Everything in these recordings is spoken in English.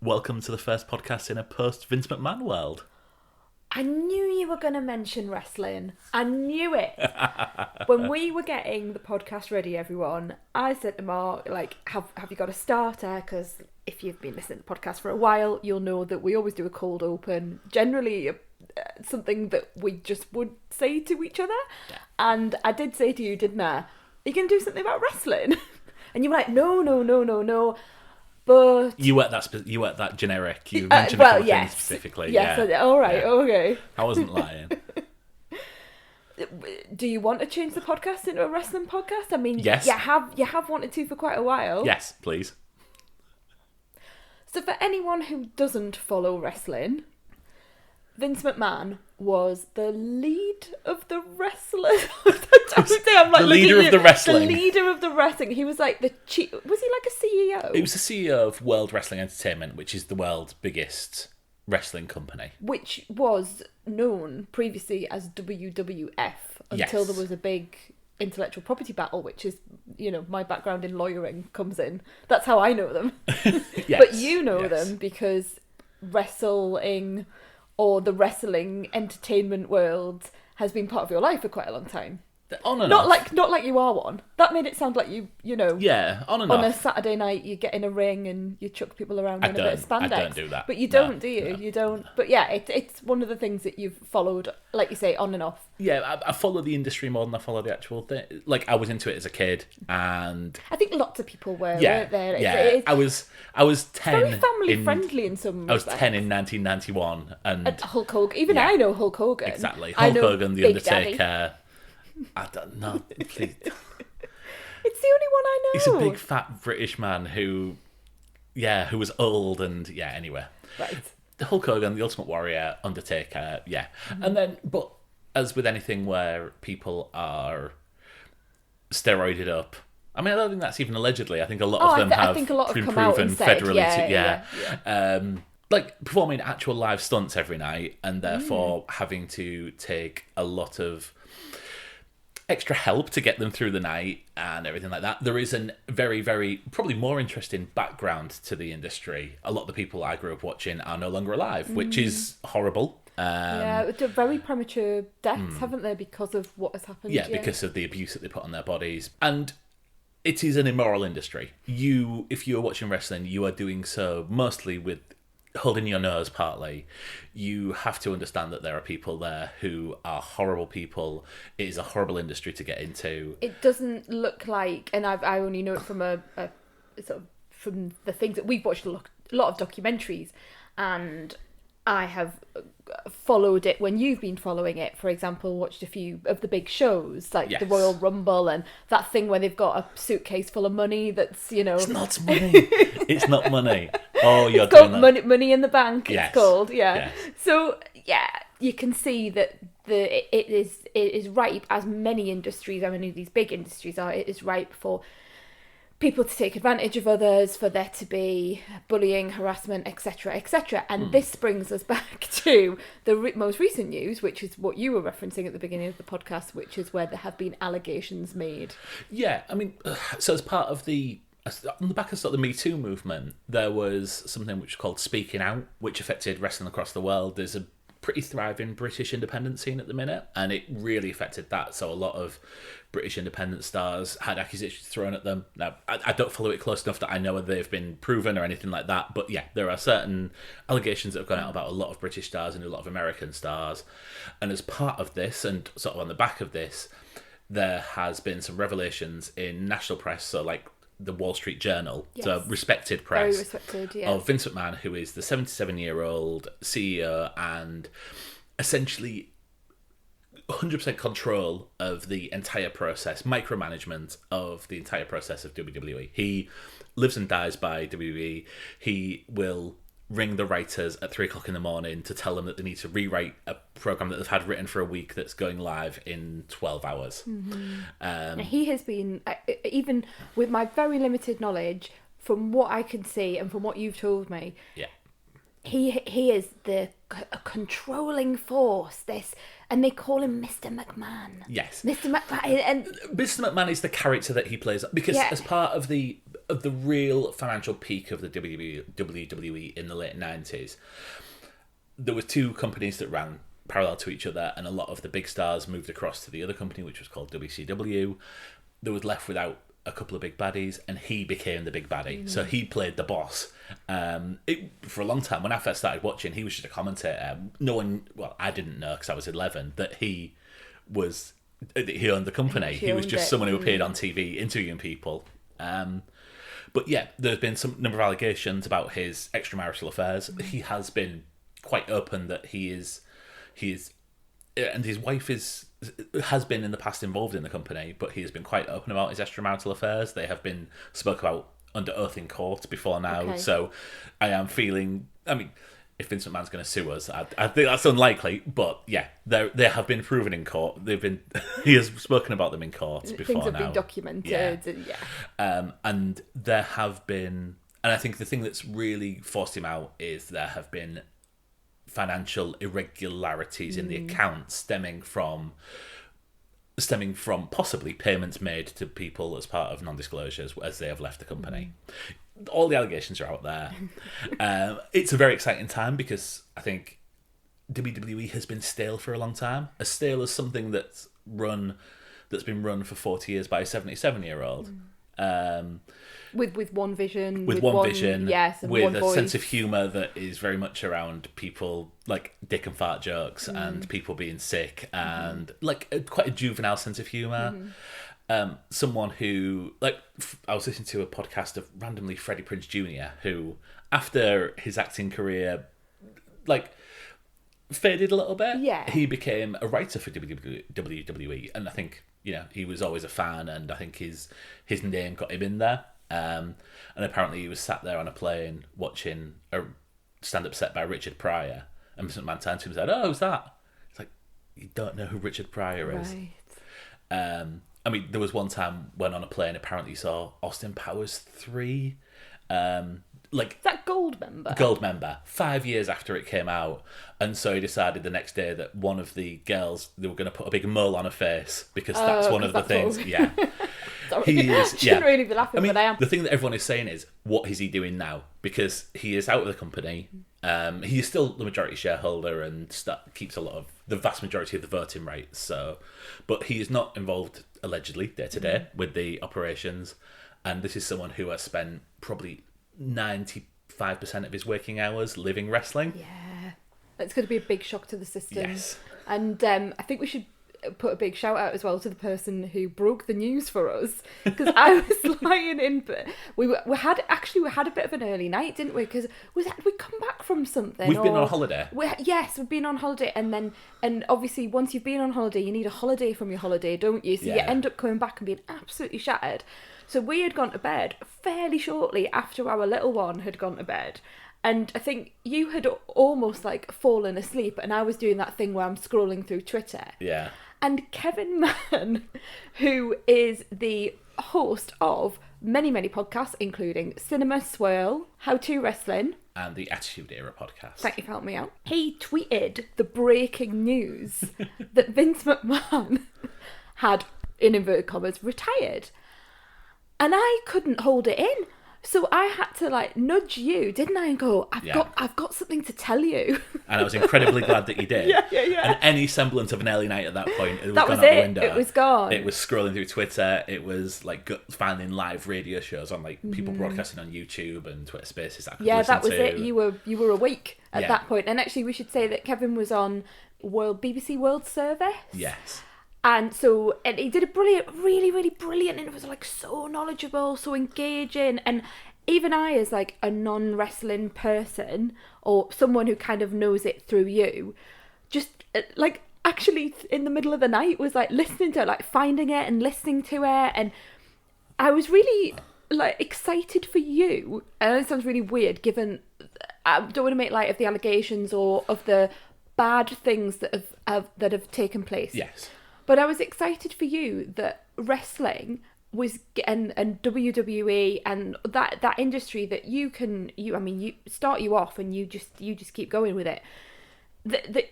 welcome to the first podcast in a post-Vince McMahon world. I knew you were going to mention wrestling. I knew it. When we were getting the podcast ready, everyone, I said to Mark, like, have you got a starter? Because if you've been listening to the podcast for a while, you'll know that we always do a cold open. Generally, something that we just would say to each other. Yeah. And I did say to you, didn't I? Are you going to do something about wrestling? And you were like, no. But you weren't that generic. You mentioned a couple of things specifically. Yes, yeah. All right, yeah. Okay. I wasn't lying. Do you want to change the podcast into a wrestling podcast? I mean, yes. You have wanted to for quite a while. Yes, please. So for anyone who doesn't follow wrestling, Vince McMahon was the lead of the wrestlers. I'm like, the leader of the wrestling. The leader of the wrestling. He was like the chief. Was he like a CEO? He was the CEO of World Wrestling Entertainment, which is the world's biggest wrestling company. Which was known previously as WWF until there was a big intellectual property battle, which is, my background in lawyering comes in. That's how I know them. Yes, but you know them because wrestling or the wrestling entertainment world has been part of your life for quite a long time. On and not off. Not like you are one. That made it sound like you know. Yeah, on and off. On a Saturday night, you get in a ring and you chuck people around in a bit of spandex. I don't do that. But you don't, do you? No. You don't. But yeah, it's one of the things that you've followed, like you say, on and off. Yeah, I follow the industry more than I follow the actual thing. Like, I was into it as a kid, and I think lots of people were, weren't there? I was 10. Very family friendly in some respects. respects. I was 10 in 1991, and Hulk Hogan. Even I know Hulk Hogan. Exactly, Hulk Hogan, The Undertaker. Daddy. I don't know. Please. It's the only one I know. He's a big fat British man who was old and anyway. Right. Hulk Hogan, the Ultimate Warrior, Undertaker, Mm-hmm. And then, but as with anything where people are steroided up, I mean, I don't think that's even allegedly. I think a lot of them have been proven federally like performing actual live stunts every night, and therefore having to take a lot of extra help to get them through the night and everything like that. There is a very, very, probably more interesting background to the industry. A lot of the people I grew up watching are no longer alive, which is horrible. Very premature deaths, haven't they, because of what has happened? Yeah, because of the abuse that they put on their bodies. And it is an immoral industry. If you are watching wrestling, you are doing so mostly with holding your nose partly. You have to understand that there are people there who are horrible people. It is a horrible industry to get into. It doesn't look like, and I only know it from a sort of from the things that we've watched a lot of documentaries, and I have followed it when you've been following it. For example, watched a few of the big shows, like the Royal Rumble and that thing where they've got a suitcase full of money that's, It's not money. It's not money. Oh, you're it's doing called that. Money in the Bank, Yes. It's called, Yes. So, you can see that it is ripe, as many industries, I mean, these big industries are, it is ripe for people to take advantage of others, for there to be bullying, harassment, etc., etc. And this brings us back to the most recent news, which is what you were referencing at the beginning of the podcast, which is where there have been allegations made. Yeah, I mean, so as part of on the back of sort of the Me Too movement, there was something which was called Speaking Out, which affected wrestling across the world. There's a pretty thriving British independent scene at the minute, and it really affected that. So a lot of British independent stars had accusations thrown at them. Now, I don't follow it close enough that I know whether they've been proven or anything like that, but there are certain allegations that have gone out about a lot of British stars and a lot of American stars. And as part of this, and sort of on the back of this, there has been some revelations in national press, so like the Wall Street Journal, so respected press, very respected, of Vince McMahon, who is the 77-year-old CEO and essentially 100% control of the entire process, micromanagement of the entire process of WWE. He lives and dies by WWE. He will ring the writers at 3:00 in the morning to tell them that they need to rewrite a program that they've had written for a week that's going live in 12 hours. He has been, even with my very limited knowledge, from what I can see and from what you've told me, he is a controlling force. And they call him Mr. McMahon. Yes, Mr. McMahon, and Mr. McMahon is the character that he plays because as part of the real financial peak of the WWE in the late 90s, there were two companies that ran parallel to each other, and a lot of the big stars moved across to the other company, which was called WCW. There was left without a couple of big baddies, and he became the big baddie. So he played the boss. For a long time, when I first started watching, he was just a commentator. I didn't know because I was 11 that he owned the company. He was just someone who appeared on TV interviewing people. But yeah, there's been some number of allegations about his extramarital affairs. He has been quite open that he is, and his wife has been in the past involved in the company, but he has been quite open about his extramarital affairs. They have been spoke about under oath in court before now. Okay. So I am feeling, if Vince McMahon's going to sue us, I think that's unlikely, but yeah, they have been proven in court. He has spoken about them in court before now. Things have been documented. And there have been, and I think the thing that's really forced him out is there have been financial irregularities in the accounts stemming from possibly payments made to people as part of non-disclosures as they have left the company. All the allegations are out there. It's a very exciting time because I think WWE has been stale for a long time. As stale as something that's been run for 40 years by a 77-year-old. With one vision. With one vision. Yes, and with one a voice. sense of humour that is very much around people like dick and fart jokes and people being sick and quite a juvenile sense of humour. Someone who, I was listening to a podcast of randomly Freddie Prinze Jr., who, after his acting career, faded a little bit, he became a writer for WWE, and I think, he was always a fan, and I think his name got him in there. And apparently he was sat there on a plane watching a stand-up set by Richard Pryor, and Mr. McMahon turned to him and said, "Oh, who's that?" It's like, you don't know who Richard Pryor is. Right. There was one time when on a plane, apparently saw Austin Powers 3. Is that Goldmember? Goldmember, 5 years after it came out, and so he decided the next day that one of the girls, they were going to put a big mole on her face because that's one of the things. Yeah, he is. Shouldn't really be laughing, but I am. The thing that everyone is saying is, what is he doing now? Because he is out of the company. He is still the majority shareholder and keeps the vast majority of the voting rights. So, but he is not involved allegedly day to day with the operations, and this is someone who has spent probably 95% of his waking hours living wrestling. Yeah, it's going to be a big shock to the system. Yes. And I think we should put a big shout out as well to the person who broke the news for us, because I was lying in, but we had a bit of an early night, didn't we? Because we come back from something. We've been on holiday. We've been on holiday, and obviously once you've been on holiday, you need a holiday from your holiday, don't you? So you end up coming back and being absolutely shattered. So we had gone to bed fairly shortly after our little one had gone to bed. And I think you had almost fallen asleep, and I was doing that thing where I'm scrolling through Twitter. Yeah. And Kevin Mann, who is the host of many, many podcasts, including Cinema Swirl, How To Wrestling, and the Attitude Era podcast. Thank you for helping me out. He tweeted the breaking news that Vince McMahon had, in inverted commas, retired. And I couldn't hold it in. So I had to nudge you, didn't I, and go, I've got something to tell you. And I was incredibly glad that you did. Yeah. And any semblance of an early night at that point, it was gone out the window. It was gone. It was scrolling through Twitter. It was finding live radio shows on people broadcasting on YouTube and Twitter Spaces that I could listen to. Yeah, that was it. You were awake at that point. And actually, we should say that Kevin was on BBC World Service. Yes. And he did a really, really brilliant, and it was so knowledgeable, so engaging. And even I, as a non-wrestling person, or someone who kind of knows it through you, just actually in the middle of the night was listening to it, finding it and listening to it. And I was really excited for you. I know it sounds really weird, given I don't want to make light of the allegations or of the bad things that have taken place. Yes. But I was excited for you that wrestling and WWE and that industry that you start you off and you just keep going with it.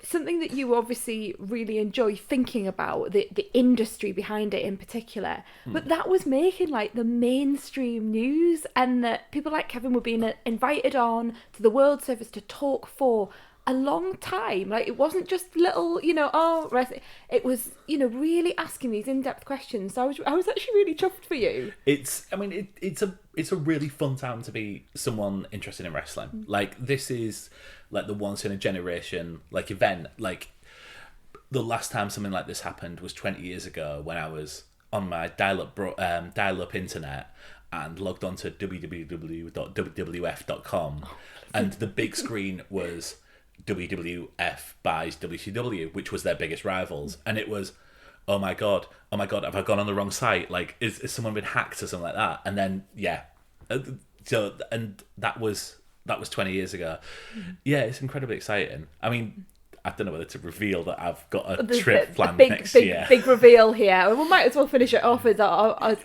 Something that you obviously really enjoy thinking about, the industry behind it in particular, but that was making like the mainstream news, and that people like Kevin were being invited on to the World Service to talk for a long time. Like, it wasn't just little, it was, really asking these in-depth questions. So I was actually really chuffed for you. It's a really fun time to be someone interested in wrestling. Like, this is like the once in a generation like event. Like, the last time something like this happened was 20 years ago when I was on my dial-up internet and logged on to www.wwf.com, and the big screen was WWF buys WCW, which was their biggest rivals, and it was, oh my god, have I gone on the wrong site? Like, is someone been hacked or something like that? And then so that was 20 years ago. Yeah, it's incredibly exciting. I mean, I don't know whether to reveal that I've got a trip planned next year. Big reveal here. We might as well finish it off as our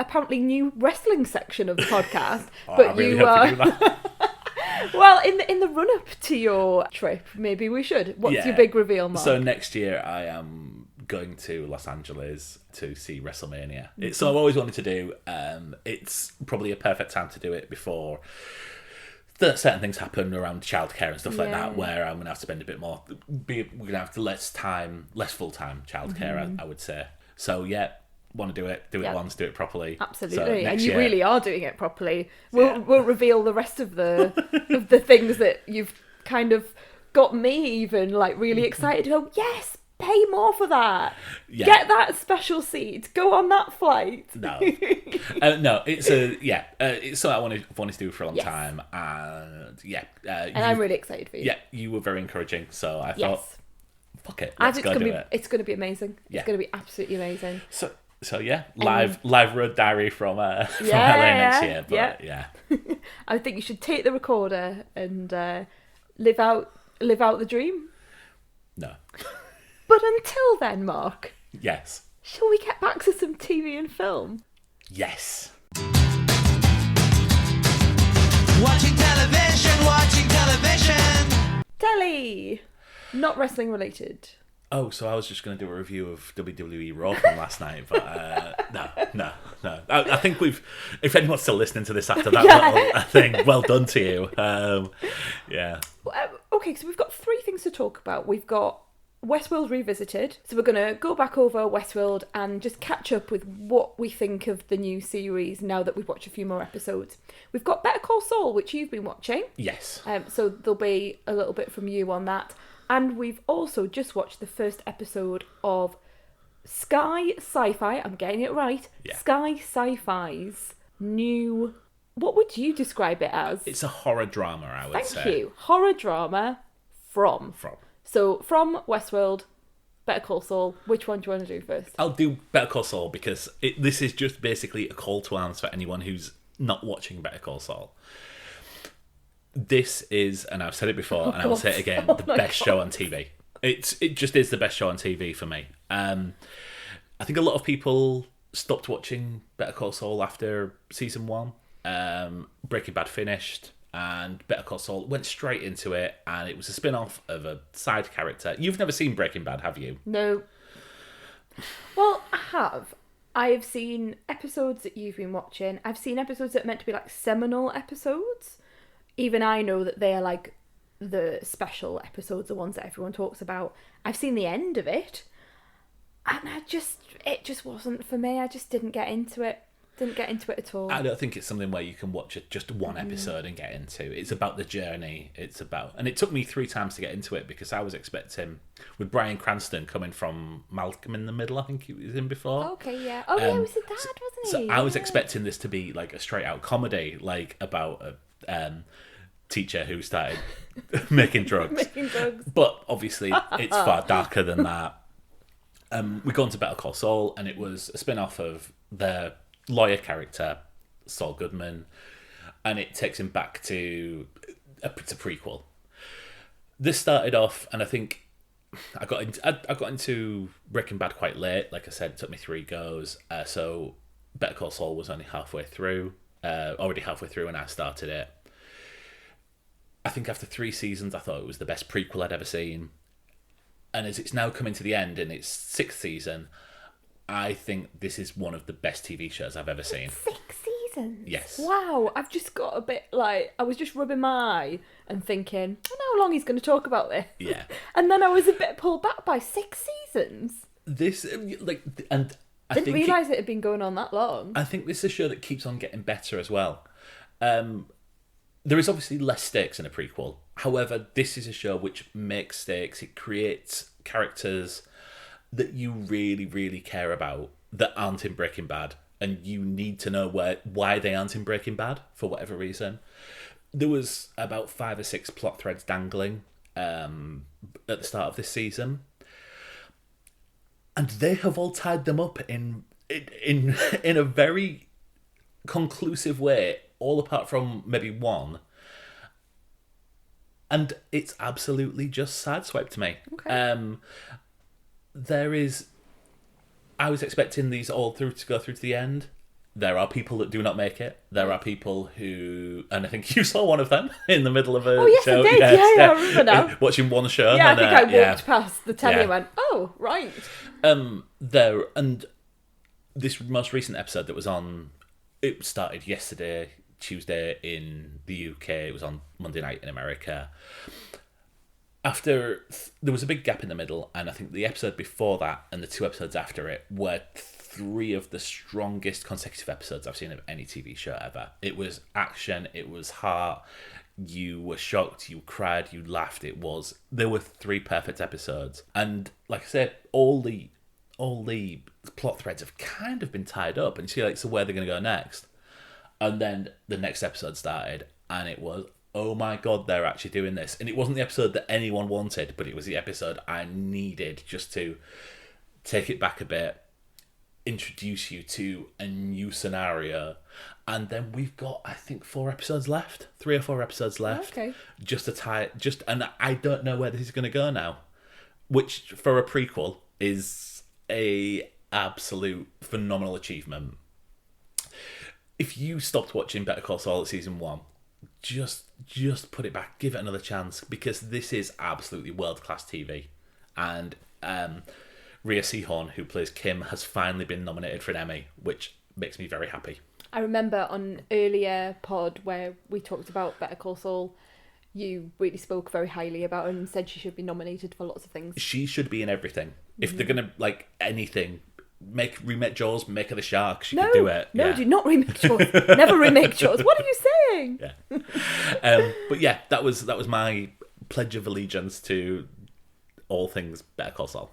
apparently new wrestling section of the podcast. But really you are. Well, in the run up to your trip, maybe we should. What's your big reveal, Mark? So next year I am going to Los Angeles to see WrestleMania. It's something I've always wanted to do. It's probably a perfect time to do it before certain things happen around childcare and stuff like that, where I'm going to have to spend a bit more. We're going to have less full time childcare, I would say. So want to do it once, do it properly. Absolutely, so and you really are doing it properly. We'll reveal the rest of the things that you've kind of got me even like really excited to go, yes, pay more for that. Yeah. Get that special seat. Go on that flight. No, it's it's something I wanted to do for a long time, and and I'm really excited for you. Yeah, you were very encouraging, so I thought, fuck it, let's go do it. It's going to be amazing. Yeah. It's going to be absolutely amazing. So live road diary from LA next year. But I think you should take the recorder and live out the dream. No. But until then, Mark. Yes. Shall we get back to some TV and film? Yes. Watching television. Telly. Not wrestling related. Oh, so I was just going to do a review of WWE Raw from last night, but no. I think if anyone's still listening to this after that little thing, well done to you. Okay, so we've got 3 things to talk about. We've got Westworld Revisited, so we're going to go back over Westworld and just catch up with what we think of the new series now that we've watched a few more episodes. We've got Better Call Saul, which you've been watching. Yes. So there'll be a little bit from you on that. And we've also just watched the first episode of Sky SciFi, I'm getting it right, Sky SciFi's new... What would you describe it as? It's a horror drama, I would say. Thank you. Horror drama from. So, from Westworld, Better Call Saul, which one do you want to do first? I'll do Better Call Saul because this is just basically a call to arms for anyone who's not watching Better Call Saul. This is, and I've said it before, and I will say it again, the best show on TV. It just is the best show on TV for me. I think a lot of people stopped watching Better Call Saul after season 1. Breaking Bad finished, and Better Call Saul went straight into it, and it was a spin-off of a side character. You've never seen Breaking Bad, have you? No. Well, I have. I've seen episodes that you've been watching. I've seen episodes that are meant to be like seminal episodes. Even I know that they are like the special episodes, the ones that everyone talks about. I've seen the end of it, and it just wasn't for me. I just didn't get into it. Didn't get into it at all. I don't think it's something where you can watch just one episode and get into. It's about the journey. And it took me 3 times to get into it because I was expecting, with Bryan Cranston coming from Malcolm in the Middle, I think he was in before. Okay, yeah. Oh, yeah, he was the dad, wasn't he? So I was expecting this to be like a straight out comedy, like about a teacher who started making drugs. But obviously, it's far darker than that. We got into Better Call Saul, and it was a spin-off of the lawyer character, Saul Goodman, and it takes him back to it's a prequel. This started off, and I think I got into Breaking Bad quite late. Like I said, it took me 3 goes. So Better Call Saul was only already halfway through when I started it. I think after 3 seasons, I thought it was the best prequel I'd ever seen. And as it's now coming to the end in its 6th season, I think this is one of the best TV shows I've ever seen. 6 seasons? Yes. Wow, I've just got a bit like, I was just rubbing my eye and thinking, I don't know how long he's going to talk about this. Yeah. And then I was a bit pulled back by 6 seasons. This, and I Didn't think realise it had been going on that long. I think this is a show that keeps on getting better as well. There is obviously less stakes in a prequel. However, this is a show which makes stakes. It creates characters that you really, really care about that aren't in Breaking Bad. And you need to know why they aren't in Breaking Bad, for whatever reason. There was about 5 or 6 plot threads dangling at the start of this season. And they have all tied them up in a very conclusive way, all apart from maybe one. And it's absolutely just sideswiped to me. Okay. I was expecting these all to go through to the end. There are people that do not make it. There are people who, and I think you saw one of them in the middle of a show. I did. Yeah, I remember now. Watching one show. Yeah, and, I think I walked past the telly and went, oh, right. And this most recent episode that was on, it started yesterday, Tuesday in the UK. It was on Monday night in America. There was a big gap in the middle, and I think the episode before that and the 2 episodes after it were 3 of the strongest consecutive episodes I've seen of any TV show ever. It was action, it was heart, you were shocked, you cried, you laughed. There were 3 perfect episodes. And like I said, all the plot threads have kind of been tied up, and so where they're going to go next. And then the next episode started, and it was, oh my god, they're actually doing this. And it wasn't the episode that anyone wanted, but it was the episode I needed just to take it back a bit, introduce you to a new scenario. And then we've got, I think, 3 or 4 episodes left. Okay. Just to tie it, and I don't know where this is going to go now. Which, for a prequel, is a absolute phenomenal achievement. If you stopped watching Better Call Saul at season 1, just put it back, give it another chance, because this is absolutely world-class TV. And Rhea Seehorn, who plays Kim, has finally been nominated for an Emmy, which makes me very happy. I remember on an earlier pod where we talked about Better Call Saul, you really spoke very highly about her and said she should be nominated for lots of things. She should be in everything. If they're going to, anything, remake Jaws, make her the shark, she could do it. No, do not remake Jaws. Never remake Jaws. What are you saying? Yeah. But yeah, that was my pledge of allegiance to all things Better Call Saul.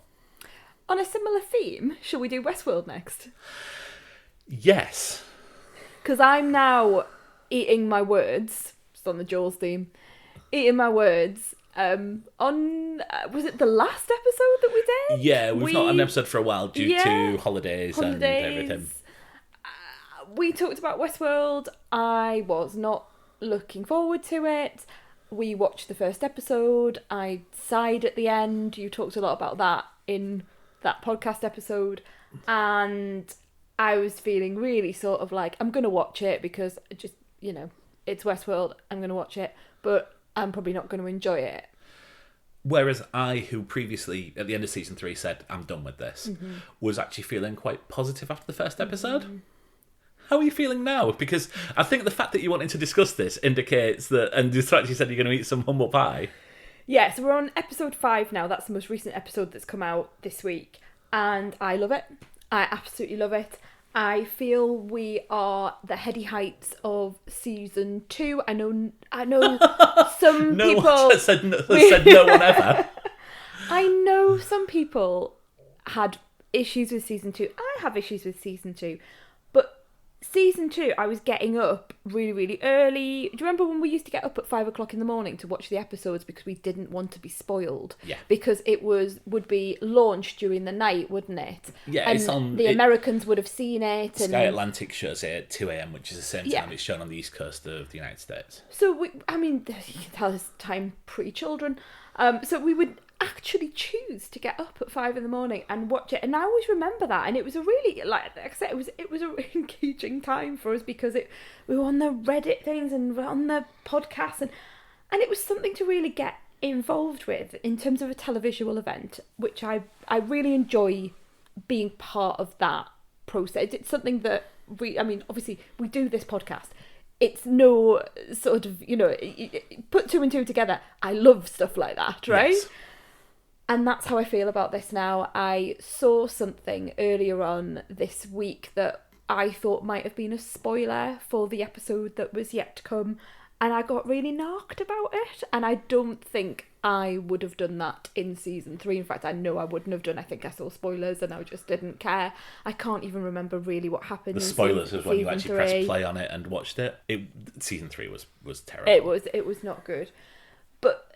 On a similar theme, shall we do Westworld next? Yes. Because I'm now eating my words, just on the Jaws theme, eating my words was it the last episode that we did? Yeah, we've not had an episode for a while due to holidays and everything. We talked about Westworld. I was not looking forward to it. We watched the first episode. I sighed at the end. You talked a lot about that in that podcast episode. And I was feeling really sort of like, I'm going to watch it because just, it's Westworld. I'm going to watch it. But I'm probably not going to enjoy it. Whereas I, who previously, at the end of season 3, said, I'm done with this, was actually feeling quite positive after the first episode. How are you feeling now? Because I think the fact that you wanted to discuss this indicates that, and the fact you said you're going to eat some humble pie. Yeah, so we're on episode 5 now. That's the most recent episode that's come out this week. And I love it. I absolutely love it. I feel we are the heady heights of season 2. I know some no people... one said no one ever. I know some people had issues with season 2. I have issues with season 2. But season 2, I was getting up really, really early. Do you remember when we used to get up at 5 o'clock in the morning to watch the episodes because we didn't want to be spoiled? Yeah. Because it would be launched during the night, wouldn't it? Yeah, and it's on... Americans would have seen it. Sky Atlantic shows it at 2 a.m, which is the same time it's shown on the east coast of the United States. So, you can tell this time pre-children. So we would actually choose to get up at 5 a.m. and watch it. And I always remember that. And it was a really, like I said, it was a really engaging time for us because we were on the Reddit things and we were on the podcast, and it was something to really get involved with in terms of a televisual event, which I really enjoy being part of that process. It's something that obviously we do this podcast. It's no sort of, put two and two together. I love stuff like that, right? Yes. And that's how I feel about this now. I saw something earlier on this week that I thought might have been a spoiler for the episode that was yet to come. And I got really knocked about it. And I don't think I would have done that in season 3. In fact, I know I wouldn't have done. I think I saw spoilers and I just didn't care. I can't even remember really what happened. The spoilers was when you actually pressed play on it and watched it. Season 3 was terrible. It was not good. But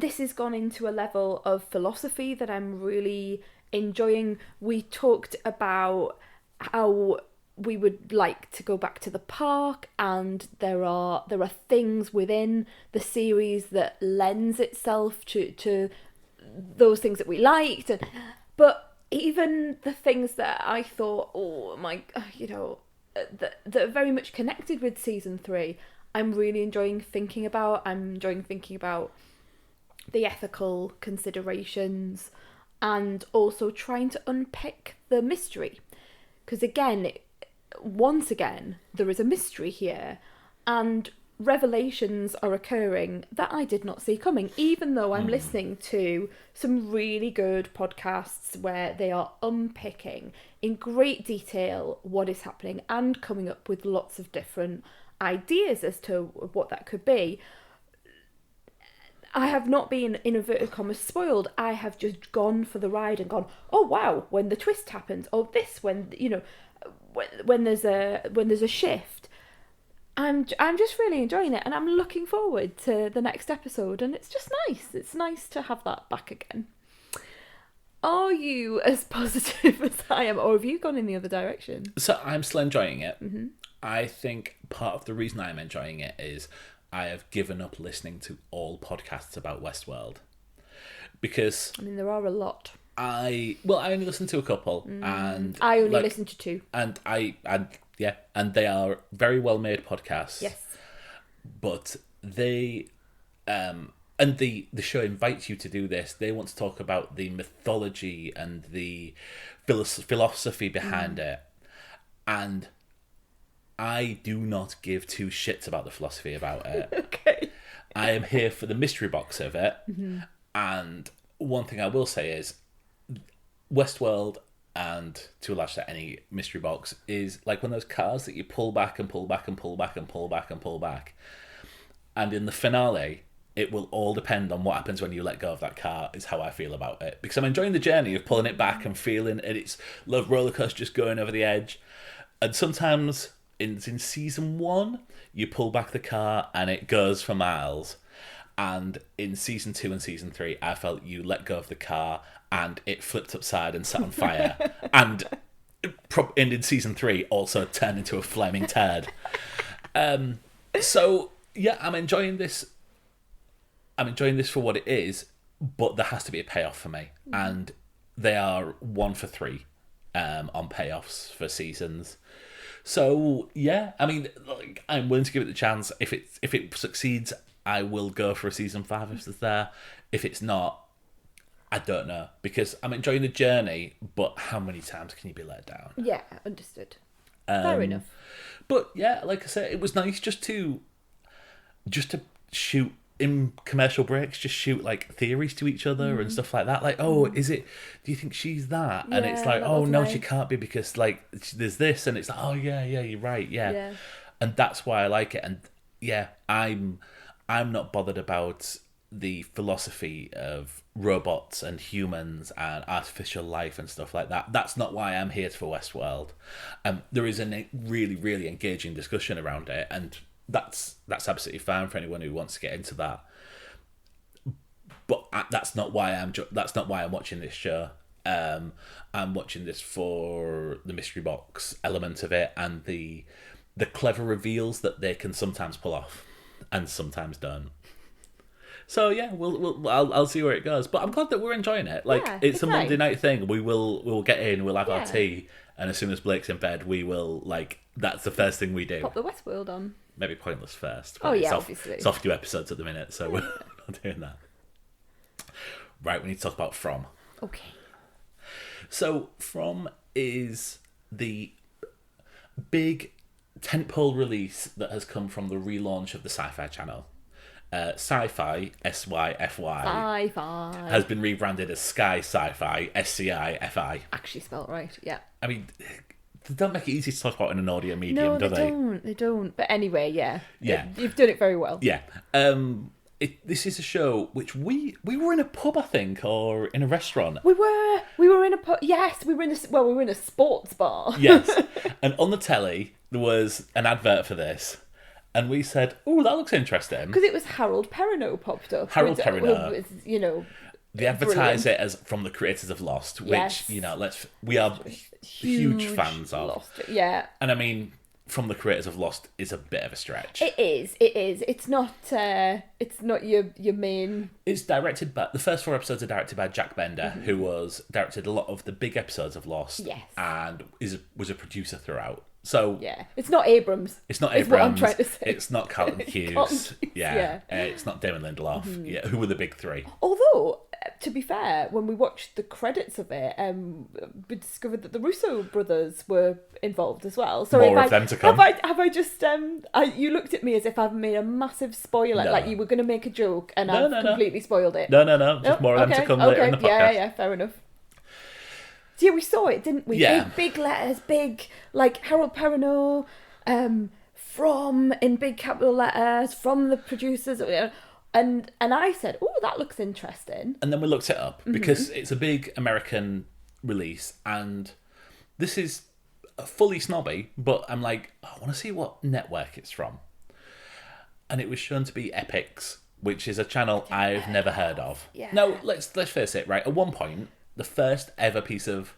this has gone into a level of philosophy that I'm really enjoying. We talked about how we would like to go back to the park, and there are things within the series that lends itself to those things that we liked, but even the things that I thought, that are very much connected with season 3, I'm really enjoying thinking about. I'm enjoying thinking about the ethical considerations and also trying to unpick the mystery, because once again, there is a mystery here, and revelations are occurring that I did not see coming, even though I'm listening to some really good podcasts where they are unpicking in great detail what is happening and coming up with lots of different ideas as to what that could be. I have not been, in inverted commas, spoiled. I have just gone for the ride and gone, oh wow, when the twist happens, or this, when there's a shift, I'm just really enjoying it, and I'm looking forward to the next episode, and it's just nice. It's nice to have that back again. Are you as positive as I am, or have you gone in the other direction? So I'm still enjoying it. Mm-hmm. I think part of the reason I'm enjoying it is I have given up listening to all podcasts about Westworld, because there are a lot. I only listened to a couple, and I only listened to 2, and and they are very well made podcasts. Yes, but they and the show invites you to do this. They want to talk about the mythology and the philosophy behind it, and I do not give 2 shits about the philosophy about it. Okay, I am here for the mystery box of it, and one thing I will say is, Westworld, and to a large extent any mystery box, is like one of those cars that you pull back and pull back and pull back and pull back and pull back, and in the finale it will all depend on what happens when you let go of that car, is how I feel about it, because I'm enjoying the journey of pulling it back and feeling it's love roller coaster just going over the edge. And sometimes in season 1 you pull back the car and it goes for miles, and in season 2 and season 3 I felt you let go of the car and it flipped upside and set on fire, and in season 3 also turned into a flaming turd. So yeah, I'm enjoying this for what it is, but there has to be a payoff for me, and they are 1 for 3 on payoffs for seasons. So yeah, I'm willing to give it the chance. If it succeeds, I will go for a season 5 if it's there. If it's not, I don't know, because I'm enjoying the journey, but how many times can you be let down? Yeah, understood. Fair enough. But yeah, like I said, it was nice just to shoot in commercial breaks, just shoot like theories to each other and stuff like that. Like, do you think she's that? And it's like, oh no, nice. She can't be, because like there's this, and it's like, oh yeah, you're right, yeah. And that's why I like it. And yeah, I'm not bothered about the philosophy of robots and humans and artificial life and stuff like that. That's not why I'm here for Westworld. There is a really, really engaging discussion around it, and that's absolutely fine for anyone who wants to get into that. But that's not why I'm watching this show. I'm watching this for the mystery box element of it and the clever reveals that they can sometimes pull off and sometimes don't. So yeah, I'll see where it goes. But I'm glad that we're enjoying it. Like Yeah, it's a nice. Monday night thing. We'll get in. We'll have our Yeah. tea, and as soon as Blake's in bed, we will that's the first thing we do. Pop the Westworld on. Maybe Pointless first. Oh, but yeah, it's obviously. It's off 2 episodes at the minute, so we're not doing that. Right, we need to talk about From. Okay. So From is the big tentpole release that has come from the relaunch of the Sci-Fi channel. SciFi, SYFY, Sci-fi. has been rebranded as Sky SciFi, SCIFI. Actually spelled right, yeah. I mean, they don't make it easy to talk about in an audio medium, No, do they they? They don't. But anyway, yeah. Yeah. You've done it very well. Yeah. This is a show which we were in a pub, I think, or in a restaurant. We were in a yes, we were in a sports bar. Yes. And on the telly, there was an advert for this. And we said, "Oh, that looks interesting." Because it was Harold Perrineau popped up. Harold which, Perrineau. was, you know, They advertise brilliant. it as from the creators of Lost, which, Yes. we are huge fans of. Lost. Yeah. And I mean, from the creators of Lost is a bit of a stretch. It is. It's not your main. It's directed by, the first 4 episodes are directed by Jack Bender, who was directed a lot of the big episodes of Lost. Yes. And was a producer throughout. So Yeah. It's not Abrams. it's not is Abrams. what I'm trying to say. It's not Carlton Hughes. Carlton Hughes, Yeah. yeah. It's not Damon Lindelof. Yeah. Who were the big 3? Although, to be fair, when we watched the credits of it, we discovered that the Russo brothers were involved as well. So More of them to come. Have I just you looked at me as if I've made a massive spoiler, No. like you were going to make a joke and No, I've no. completely spoiled it. No. Just more of them to come later in the podcast. Yeah, fair enough. So yeah, we saw it, didn't we? Yeah. Big letters, big, like Harold Perrineau, from in big capital letters, from the producers, and I said, "Oh, that looks interesting." And then we looked it up Mm-hmm. because it's a big American release, and this is fully snobby, but I'm like, I want to see what network it's from. And it was shown to be Epix, which is a channel I've never heard of. Yeah. No, let's face it, right? At one point, the first ever piece of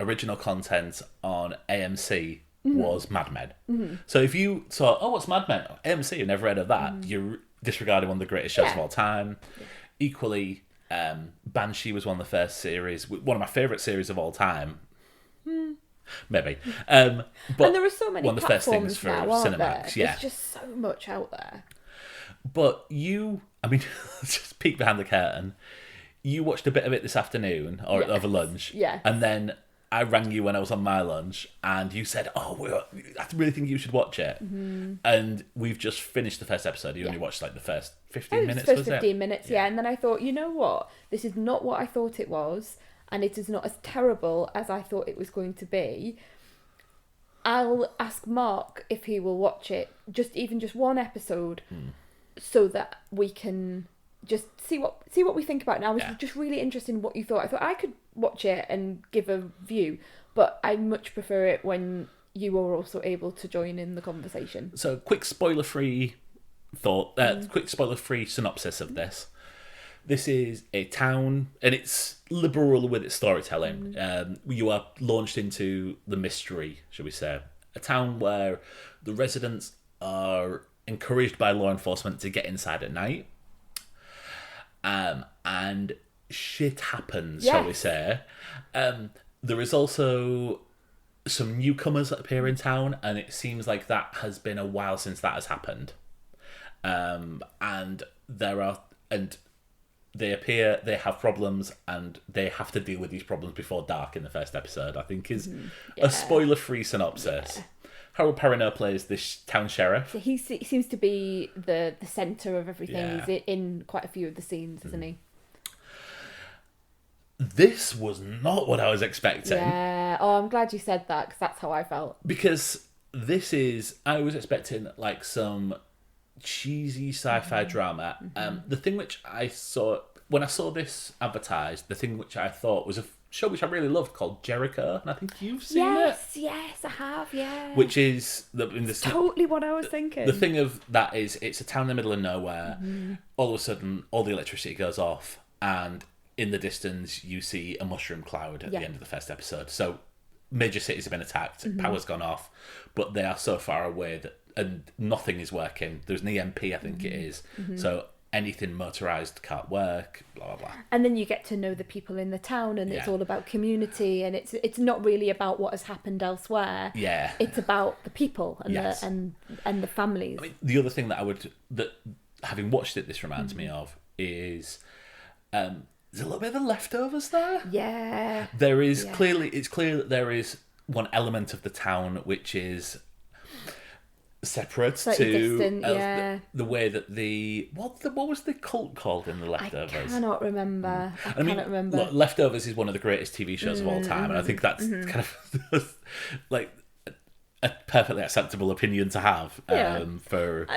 original content on AMC was Mad Men. So if you saw, oh, what's Mad Men? AMC, you've never heard of that. You're disregarding one of the greatest shows of all time. Equally, Banshee was one of the first series, one of my favourite series of all time. Maybe. But And there are so many one of the first things platforms for now, aren't there? Cinemax. Yeah. There's just so much out there. But just peek behind the curtain. You watched a bit of it this afternoon, or Yes. over lunch. Yes. And then I rang you when I was on my lunch, and you said, "Oh, I really think you should watch it." Mm-hmm. And we've just finished the first episode. You only watched like the first 15 It was minutes, first was 15 it? minutes, yeah. And then I thought, you know what? This is not what I thought it was, and it is not as terrible as I thought it was going to be. I'll ask Mark if he will watch it, just one episode, so that we can just see what we think about it. And I was just really interested in what you thought. I thought I could watch it and give a view, but I much prefer it when you are also able to join in the conversation. So, quick spoiler-free thought, quick spoiler-free synopsis of this. This is a town, and it's liberal with its storytelling. You are launched into the mystery, shall we say. A town where the residents are encouraged by law enforcement to get inside at night. And shit happens, shall we Yes. say. There is also some newcomers that appear in town, and it seems like that has been a while since that has happened. And they appear, they have problems, and they have to deal with these problems before dark in the first episode, I think is a spoiler-free synopsis. Harold Perrineau plays this town sheriff. So he seems to be the centre of everything. Yeah. He's in quite a few of the scenes, isn't he? This was not what I was expecting. Yeah. Oh, I'm glad you said that, because that's how I felt. Because I was expecting like some cheesy sci-fi drama. The thing which I saw, when I saw this advertised, the thing which I thought was a show which I really loved called Jericho, and I think you've seen it. Yes, I have, yeah. Which is totally what I was thinking. the thing of that is it's a town in the middle of nowhere. All of a sudden, all the electricity goes off, and in the distance you see a mushroom cloud at the end of the first episode. So major cities have been attacked, power's gone off, but they are so far away that and nothing is working. There's an EMP, I think it is. So anything motorised can't work, blah, blah, blah. And then you get to know the people in the town, and it's all about community, and it's not really about what has happened elsewhere. Yeah. It's about the people and Yes. the families. I mean, the other thing that having watched it, this reminds me of is there's a little bit of the leftovers there. Yeah. There is it's clear that there is one element of the town which is separate Slightly to distant, the way that what was the cult called in the leftovers? I cannot remember. I cannot remember. Look, Leftovers is one of the greatest TV shows of all time, and I think that's kind of like a perfectly acceptable opinion to have. And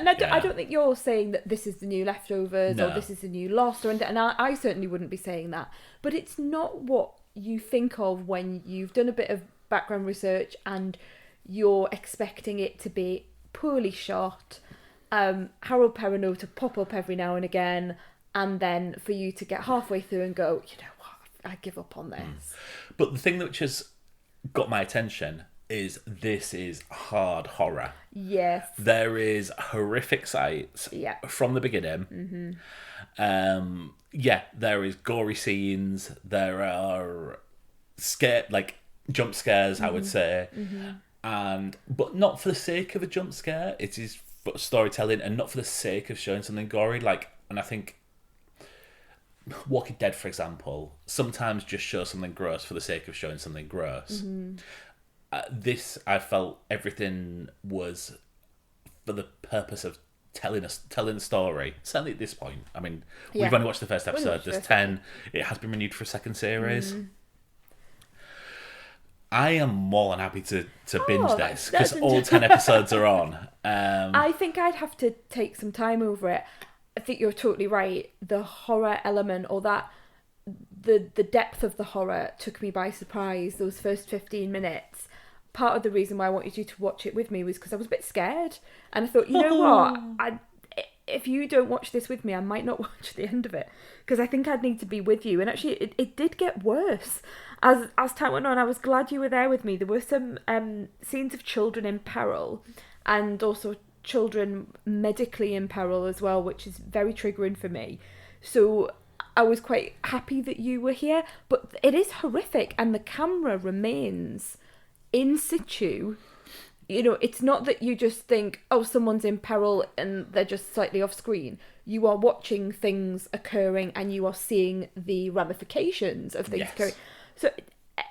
I don't think you're saying that this is the new Leftovers or this is the new Lost or anything, and I certainly wouldn't be saying that. But it's not what you think of when you've done a bit of background research and you're expecting it to be poorly shot, Harold Perrineau to pop up every now and again, and then for you to get halfway through and go, you know what, I give up on this. But the thing which has got my attention is this is hard horror. Yes. There is horrific sights from the beginning. There is gory scenes. There are jump scares, I would say. But not for the sake of a jump scare. It is for storytelling, and not for the sake of showing something gory. And I think Walking Dead, for example, sometimes just show something gross for the sake of showing something gross. This, I felt everything was for the purpose of telling a story. Certainly at this point. I mean, we've only watched the first episode. There's 10. It has been renewed for a second series. I am more than happy to binge this because all 10 episodes are on. I think I'd have to take some time over it. I think you're totally right. The horror element, or that the depth of the horror, took me by surprise. Those first 15 minutes. Part of the reason why I wanted you to watch it with me was because I was a bit scared, and I thought, you know what, if you don't watch this with me, I might not watch the end of it, because I think I'd need to be with you. And actually, it did get worse. As time went on, I was glad you were there with me. There were some scenes of children in peril, and also children medically in peril as well, which is very triggering for me. So I was quite happy that you were here. But it is horrific, and the camera remains in situ. You know, it's not that you just think, oh, someone's in peril and they're just slightly off screen. You are watching things occurring, and you are seeing the ramifications of things occurring. So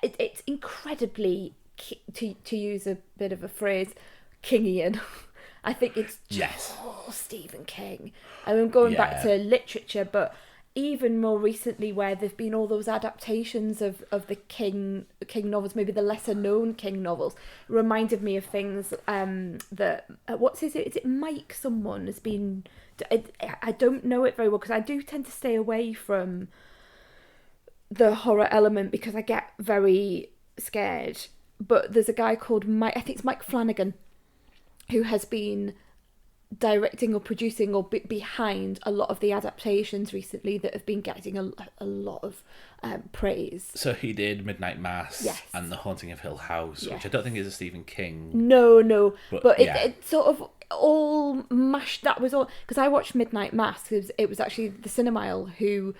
it's incredibly, to use a bit of a phrase, Kingian. I think it's just Stephen King. I mean, going back to literature, but even more recently, where there've been all those adaptations of the King novels, maybe the lesser known King novels, reminded me of things that is it Mike someone has been. I don't know it very well, because I do tend to stay away from the horror element because I get very scared. But there's a guy called Mike, I think it's Mike Flanagan, who has been directing or producing or behind a lot of the adaptations recently that have been getting a lot of praise. So he did Midnight Mass and The Haunting of Hill House, which I don't think is a Stephen King. No, but it sort of all mashed. That was all, because I watched Midnight Mass. It was actually the Cinemile who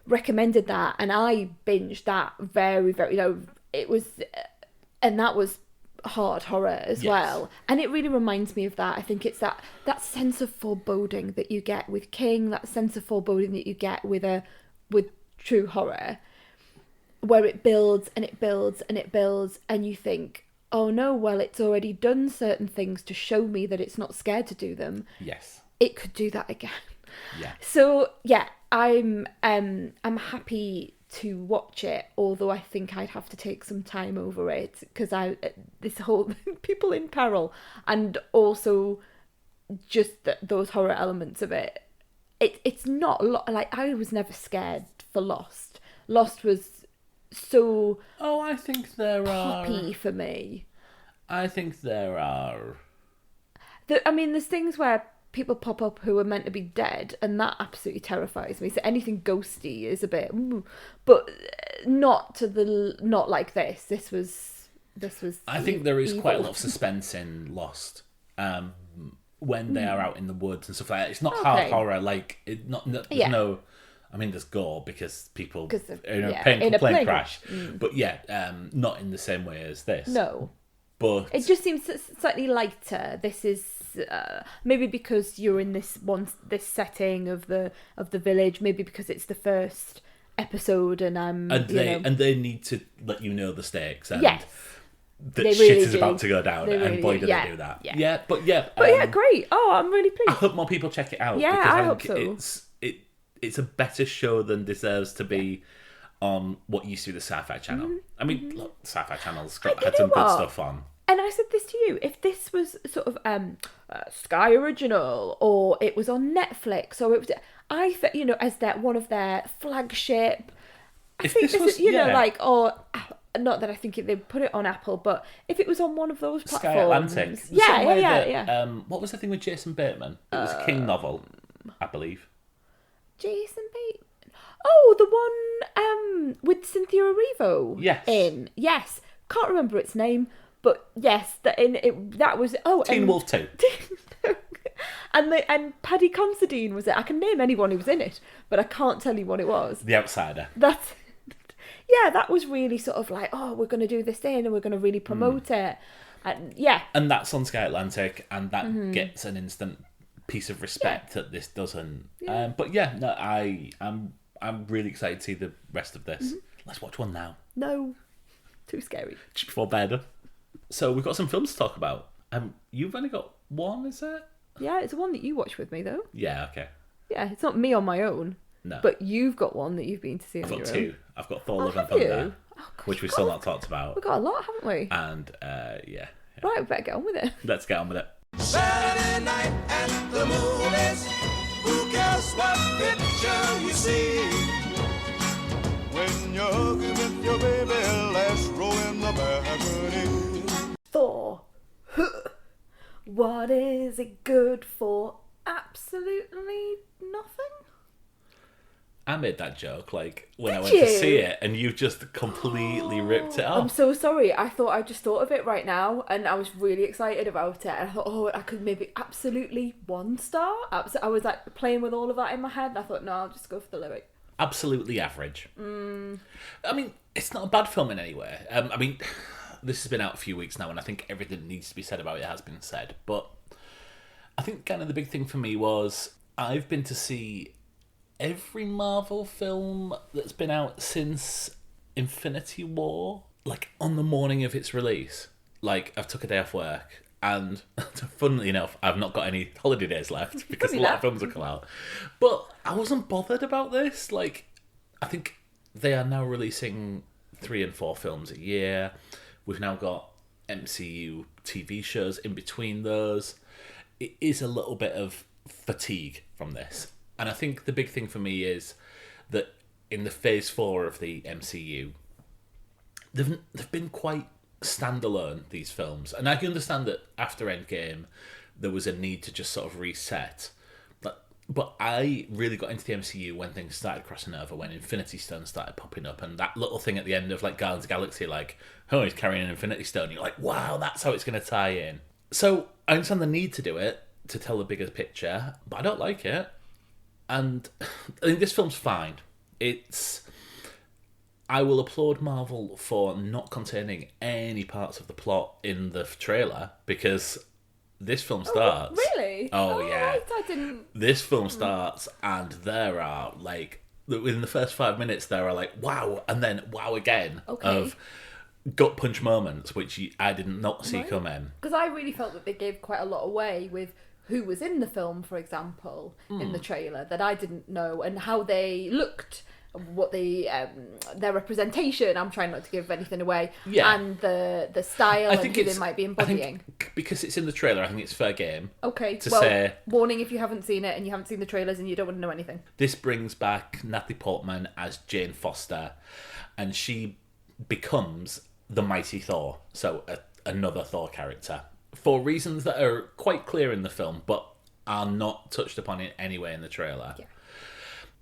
recommended that, and I binged that very, very. It was, and that was hard horror as well, and it really reminds me of that. I think it's that sense of foreboding that you get with King, that sense of foreboding that you get with true horror, where it builds and it builds and it builds, and you think, oh no, well, it's already done certain things to show me that it's not scared to do them. Yes, it could do that again. Yeah. So I'm happy to watch it, although I think I'd have to take some time over it, because this whole people in peril, and also just those horror elements of it. It's not a lot. Like, I was never scared for Lost. Lost was so I think there poppy for me. I think there are. There's things where people pop up who are meant to be dead, and that absolutely terrifies me. So anything ghosty is a bit, but not like this. This was. I think there is quite a lot of suspense in Lost. when they are out in the woods and stuff like that. It's not Okay. hard horror, like there's Yeah. no. I mean, there's gore because people 'Cause of- in a yeah, painful in a plane plane crash. But not in the same way as this. No. But It just seems slightly lighter. This is maybe because you're in this setting of the village. Maybe because it's the first episode, and they need to let you know the stakes. And yes, that they shit really is do. about to go down, They and really boy, do. do Yeah, they do that. yeah. But great. Oh, I'm really I pleased. hope more people check it out. Yeah, because I hope think it's a better show than deserves to be on what used to be the Sci-Fi Channel. I mean, look, Sci-Fi Channel's had some good stuff on. And I said this to you: if this was sort of Sky Original, or it was on Netflix, or it was, I thought, as one of their flagship. I think this is, not that I think they put it on Apple, but if it was on one of those platforms, Sky Atlantic. Yeah. What was the thing with Jason Bateman? It was a King novel, I believe. Jason Bateman. Oh, the one with Cynthia Erivo. Yes. Can't remember its name, but yes, that was Teen Wolf 2. And Paddy Considine was it. I can name anyone who was in it, but I can't tell you what it was. The Outsider. That was really sort of like, we're going to do this thing and we're going to really promote it. And and that's on Sky Atlantic, and that gets an instant piece of respect that this doesn't. I'm really excited to see the rest of this. Let's watch one now. No, too scary. Just before bed. So we've got some films to talk about. You've only got one, is it? Yeah, it's the one that you watched with me though. Yeah, okay. Yeah, it's not me on my own. No. But you've got one that you've been to see on your own. I've got two. I've got Thor, Love and have you? Thunder, which we've still not talked about. We've got a lot, haven't we? And Right, we better get on with it. Let's get on with it. Saturday night at the movies. Who cares what picture you see? When you're hugging with your baby, let's roll in the balcony. Thor. What is it good for? Absolutely nothing. I made that joke when I Did went to you? see it, and you just completely ripped it off. I'm so sorry. I just thought of it right now, and I was really excited about it. And I thought, I could maybe absolutely 1 star. I was like playing with all of that in my head. And I thought, no, I'll just go for the lyric. Absolutely average. I mean, it's not a bad film in any way. I mean, this has been out a few weeks now, and I think everything that needs to be said about it has been said. But I think kind of the big thing for me was I've been to see every Marvel film that's been out since Infinity War, on the morning of its release. I've took a day off work, and funnily enough, I've not got any holiday days left because a lot of films have come out. But I wasn't bothered about this. I think they are now releasing 3 and 4 films a year. We've now got MCU TV shows in between those. It is a little bit of fatigue from this. And I think the big thing for me is that in the phase 4 of the MCU, they've been quite standalone, these films. And I can understand that after Endgame, there was a need to just sort of reset. But I really got into the MCU when things started crossing over, when Infinity Stones started popping up, and that little thing at the end of Guardians of the Galaxy, he's carrying an Infinity Stone. You're like, wow, that's how it's going to tie in. So I understand the need to do it, to tell a bigger picture, but I don't like it. And I think this film's fine. I will applaud Marvel for not containing any parts of the plot in the trailer, because this film starts... Really? Oh, yeah. Right, I didn't... This film starts, and there are, within the first 5 minutes, there are, wow, and then wow again, of gut punch moments, which I did not see coming. Because I really felt that they gave quite a lot away with who was in the film, for example, in the trailer, that I didn't know, and how they looked, what their representation. I'm trying not to give anything away. Yeah. And the style and who they might be embodying. Because it's in the trailer, I think it's fair game. Okay. To say, warning if you haven't seen it and you haven't seen the trailers and you don't want to know anything. This brings back Natalie Portman as Jane Foster, and she becomes the mighty Thor, so another Thor character, for reasons that are quite clear in the film, but are not touched upon in any way in the trailer. Yeah.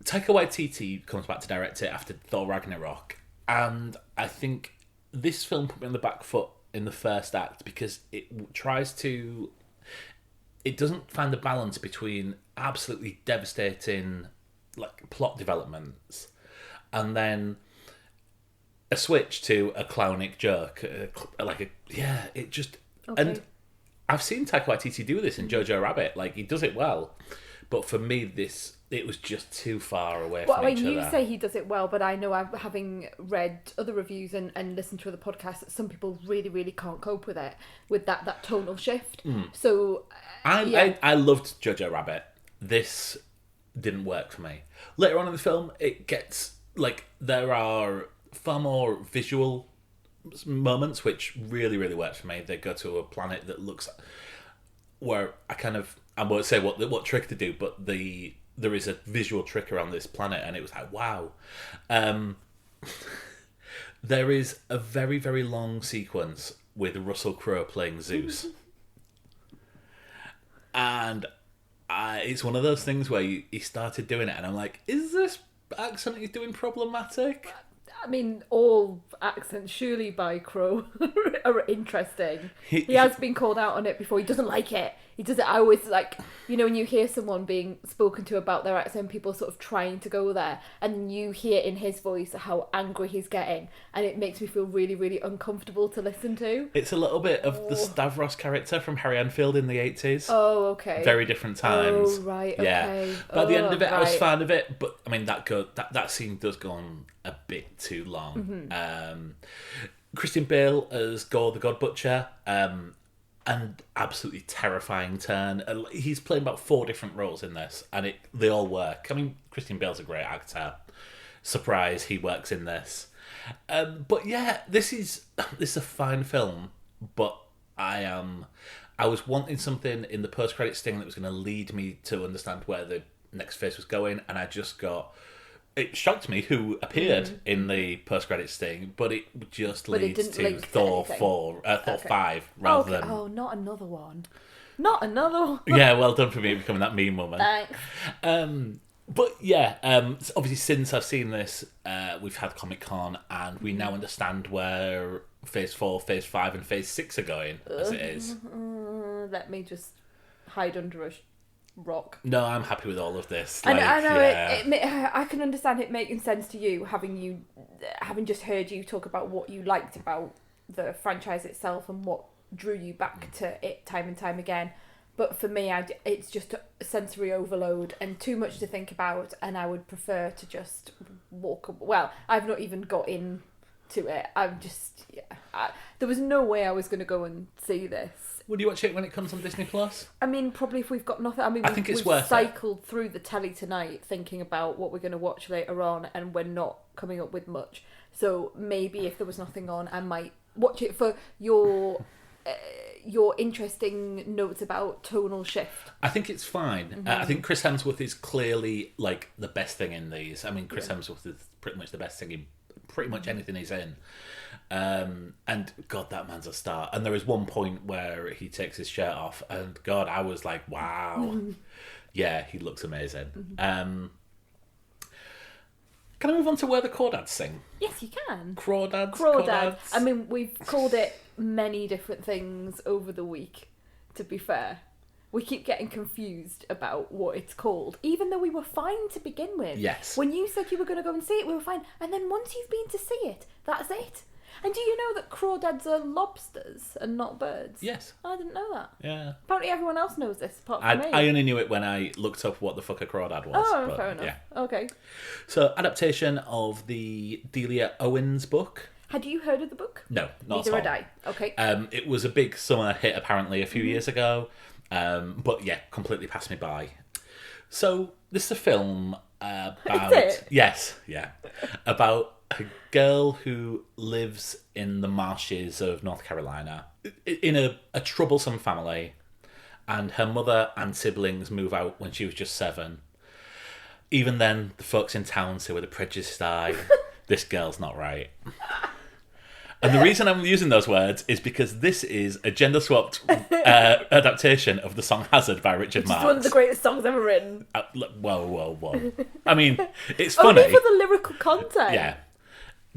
Taika Waititi comes back to direct it after Thor Ragnarok, and I think this film put me on the back foot in the first act, because it tries to... it doesn't find the balance between absolutely devastating like plot developments and then a switch to a clownic joke, it just and I've seen Taika Waititi do this in Jojo Rabbit. Like, he does it well, but for me, it was just too far away from each other. You say he does it well, but I know having read other reviews and listened to other podcasts, that some people really, really can't cope with it, with that tonal shift. So, I loved Jojo Rabbit. This didn't work for me. Later on in the film, it gets like there are far more visual moments which really, really worked for me. They go to a planet that looks where I won't say what trick to do, but there is a visual trick around this planet, and it was like, wow. There is a very, very long sequence with Russell Crowe playing Zeus, and it's one of those things where he started doing it, and I'm like, is this accent he's doing problematic? I mean, all accents, surely, by Crow are interesting. He has been called out on it before. He doesn't like it. He does it. I always like, when you hear someone being spoken to about their accent, people sort of trying to go there, and you hear in his voice how angry he's getting, and it makes me feel really, really uncomfortable to listen to. It's a little bit of the Stavros character from Harry Enfield in the 80s. Oh, okay. Very different times. Oh, right, yeah. okay. By the end of it, I was fan of it, but I mean, that scene does go on a bit too long. Christian Bale as Gore the God Butcher, and absolutely terrifying turn. He's playing about 4 different roles in this, and they all work. I mean, Christian Bale's a great actor. Surprise, he works in this. But yeah, this is a fine film, but I was wanting something in the post-credit sting that was going to lead me to understand where the next phase was going, and I just got... It shocked me who appeared in the post-credit sting, but it just leads to Thor 5 rather than... Oh, not another one. Not another one. Yeah, well done for me becoming that meme woman. Thanks. But yeah, obviously since I've seen this, we've had Comic-Con, and we now understand where Phase 4, Phase 5 and Phase 6 are going, as it is. Let me just hide under a rock. No, I'm happy with all of this. I know. Yeah. I can understand it making sense to you, having just heard you talk about what you liked about the franchise itself and what drew you back to it time and time again. But for me, it's just a sensory overload and too much to think about, and I would prefer to just walk. Well, I've not even got into it. I'm just there was no way I was going to go and see this. Would you watch it when it comes on Disney Plus? I mean, probably if we've got nothing. I mean, I think it's we've worth cycled through the telly tonight thinking about what we're going to watch later on, and we're not coming up with much. So maybe if there was nothing on, I might watch it for your interesting notes about tonal shift. I think it's fine. I think Chris Hemsworth is clearly like the best thing in these. I mean, Chris Hemsworth is pretty much the best thing in pretty much anything he's in. And God, that man's a star. And there is one point where he takes his shirt off, and God, I was like, wow. Yeah, he looks amazing. Can I move on to Where the Crawdads Sing? Yes, you can. Crawdads. I mean, we've called it many different things over the week, to be fair. We keep getting confused about what it's called, even though we were fine to begin with. Yes. When you said you were going to go and see it, we were fine. And then once you've been to see it, that's it. And do you know that crawdads are lobsters and not birds? Yes. I didn't know that. Yeah. Apparently everyone else knows this, apart from me. I only knew it when I looked up what the fuck a crawdad was. Oh, fair enough. Yeah. Okay. So, adaptation of the Delia Owens book. Had you heard of the book? No, not Neither at all. had I. Okay. It was a big summer hit apparently a few years ago. But yeah, completely passed me by. So, this is a film about... Is it? Yes, yeah. About a girl who lives in the marshes of North Carolina in a troublesome family, and her mother and siblings move out when she was just 7. Even then, the folks in town say with a prejudiced eye, this girl's not right. And the reason I'm using those words is because this is a gender-swapped adaptation of the song Hazard by Richard Marx. It's one of the greatest songs ever written. Whoa. I mean, it's funny. Only for the lyrical content. Yeah.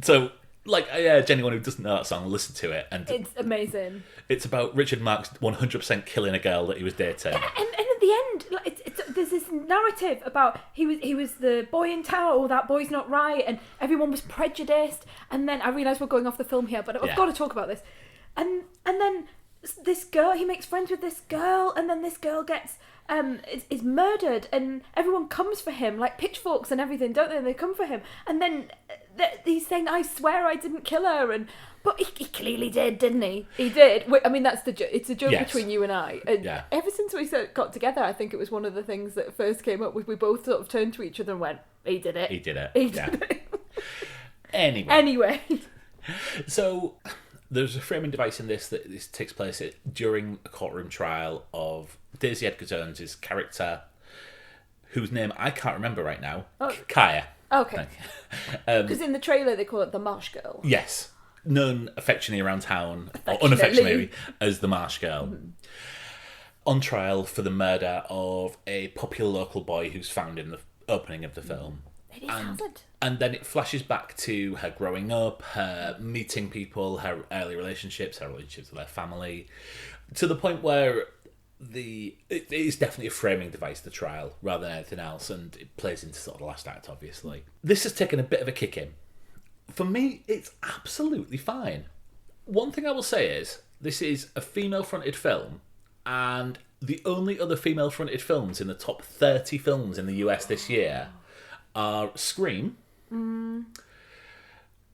So, Like, yeah, anyone who doesn't know that song, listen to it. And It's amazing. it's about Richard Marx 100% killing a girl that he was dating. And at the end, like, there's this narrative about he was the boy in town. Oh, that boy's not right, and everyone was prejudiced. And then I realise we're going off the film here, but I've got to talk about this. And then this girl, he makes friends with this girl, and then this girl gets is murdered, and everyone comes for him, like pitchforks and everything, don't they? And they come for him, and then he's saying, "I swear I didn't kill her," but he clearly did, didn't he? He did. I mean, that's it's a joke between you and I. And ever since we got together, I think it was one of the things that first came up. We both sort of turned to each other and went, "He did it. He did it. He did it." Anyway. So there's a framing device in this that this takes place during a courtroom trial of Daisy Edgar Jones's character, whose name I can't remember right now. Kaya. Okay. Because in the trailer they call it the Marsh Girl. Yes. Known affectionately around town, or unaffectionately, as the Marsh Girl. Mm-hmm. On trial for the murder of a popular local boy who's found in the opening of the film. It is Hazard. And then it flashes back to her growing up, her meeting people, her early relationships, her relationships with her family, to the point where it is definitely a framing device, the trial, rather than anything else, and it plays into sort of the last act, obviously. This has taken a bit of a kick in. For me, it's absolutely fine. One thing I will say is, this is a female-fronted film, and the only other female-fronted films in the top 30 films in the US this year are Scream,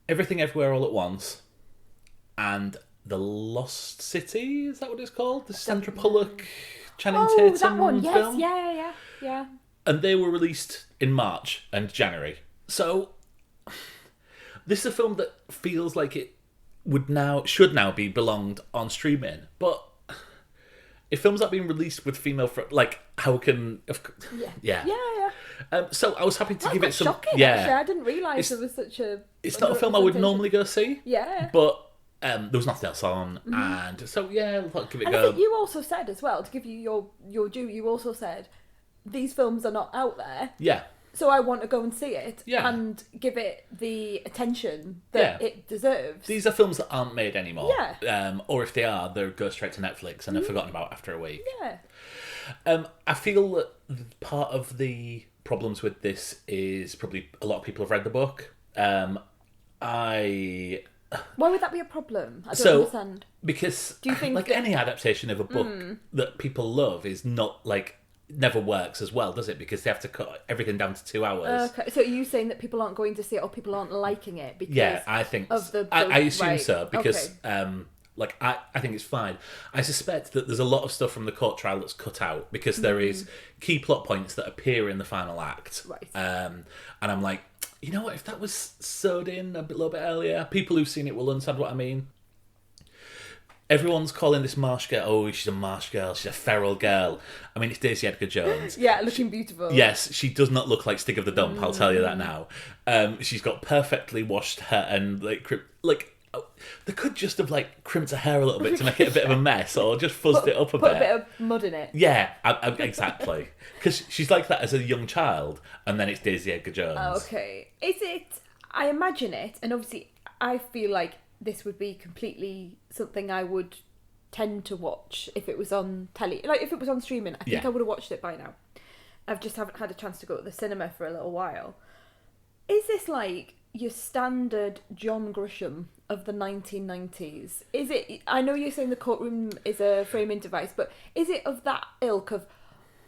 Everything Everywhere All at Once, and The Lost City, is that what it's called? The Sandra Bullock, Channing Tatum that one, yes, film? Yeah. And they were released in March and January. So, this is a film that feels like it should now be belonged on streaming, but if films are being released with female, like, how can... Yeah. So I was happy to give it some... Shocking, actually. I didn't realise there was such a... It's not a film I would normally go see. Yeah. But there was nothing else on, and so, yeah, I'll give it a go. I think you also said as well, to give you your due, you also said, these films are not out there. Yeah. So I want to go and see it and give it the attention that it deserves. These are films that aren't made anymore. Yeah. Or if they are, they go straight to Netflix and are forgotten about after a week. Yeah. I feel that part of the problems with this is probably a lot of people have read the book. Why would that be a problem? I don't understand. Because do you think like any adaptation of a book that people love is not like... never works as well, does it? Because they have to cut everything down to 2 hours. Okay, so are you saying that people aren't going to see it, or people aren't liking it because I think of the I assume so, because I think it's fine. I suspect that there's a lot of stuff from the court trial that's cut out because there is key plot points that appear in the final act. Right. And I'm like, you know what, if that was sewed in a little bit earlier, people who've seen it will understand what I mean. Everyone's calling this Marsh girl, oh, she's a Marsh girl, she's a feral girl. I mean, it's Daisy Edgar Jones. Yeah, looking beautiful. Yes, she does not look like Stig of the Dump, I'll tell you that now. She's got perfectly washed hair and, they could just have, crimped her hair a little bit to make it a bit of a mess, or just fuzzed it up a bit. Put a bit of mud in it. Yeah, exactly. Because she's like that as a young child, and then it's Daisy Edgar Jones. Okay. Is it... I imagine it, and obviously I feel like this would be completely something I would tend to watch if it was on telly. Like, if it was on streaming, I think I would have watched it by now. I just haven't had a chance to go to the cinema for a little while. Is this like your standard John Grisham of the 1990s? Is it... I know you're saying the courtroom is a framing device, but is it of that ilk of...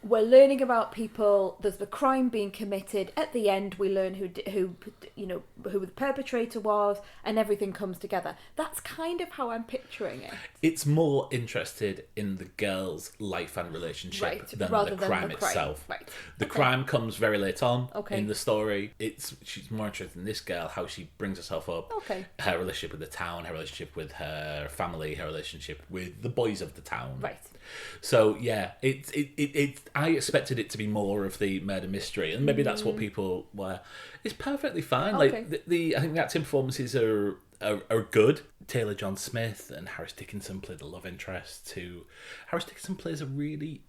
we're learning about people, there's the crime being committed, at the end we learn who the perpetrator was, and everything comes together. That's kind of how I'm picturing it. It's more interested in the girl's life and relationship than the crime itself. Right. The crime comes very late on in the story. She's more interested in this girl, how she brings herself up, her relationship with the town, her relationship with her family, her relationship with the boys of the town. Right. So yeah, I expected it to be more of the murder mystery, and maybe that's what people were. It's perfectly fine. Okay. Like the I think the acting performances are good. Taylor John Smith and Harris Dickinson play the love interest. Harris Dickinson plays a really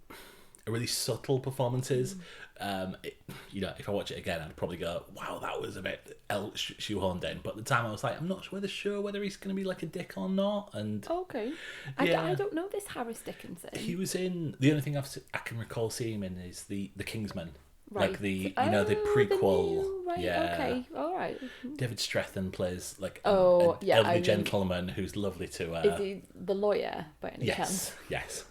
subtle performances. if I watch it again, I'd probably go, wow, that was a bit shoehorned in. But at the time, I was like, I'm not sure whether he's going to be like a dick or not. And okay, yeah. I don't know this Harris Dickinson. He was in, the only thing I can recall seeing him in is the Kingsman. Right. Like the prequel. Right, yeah. okay, all right. David Strathairn plays like Oh, an yeah, elderly gentleman who's lovely to Is he the lawyer by any chance? Yes.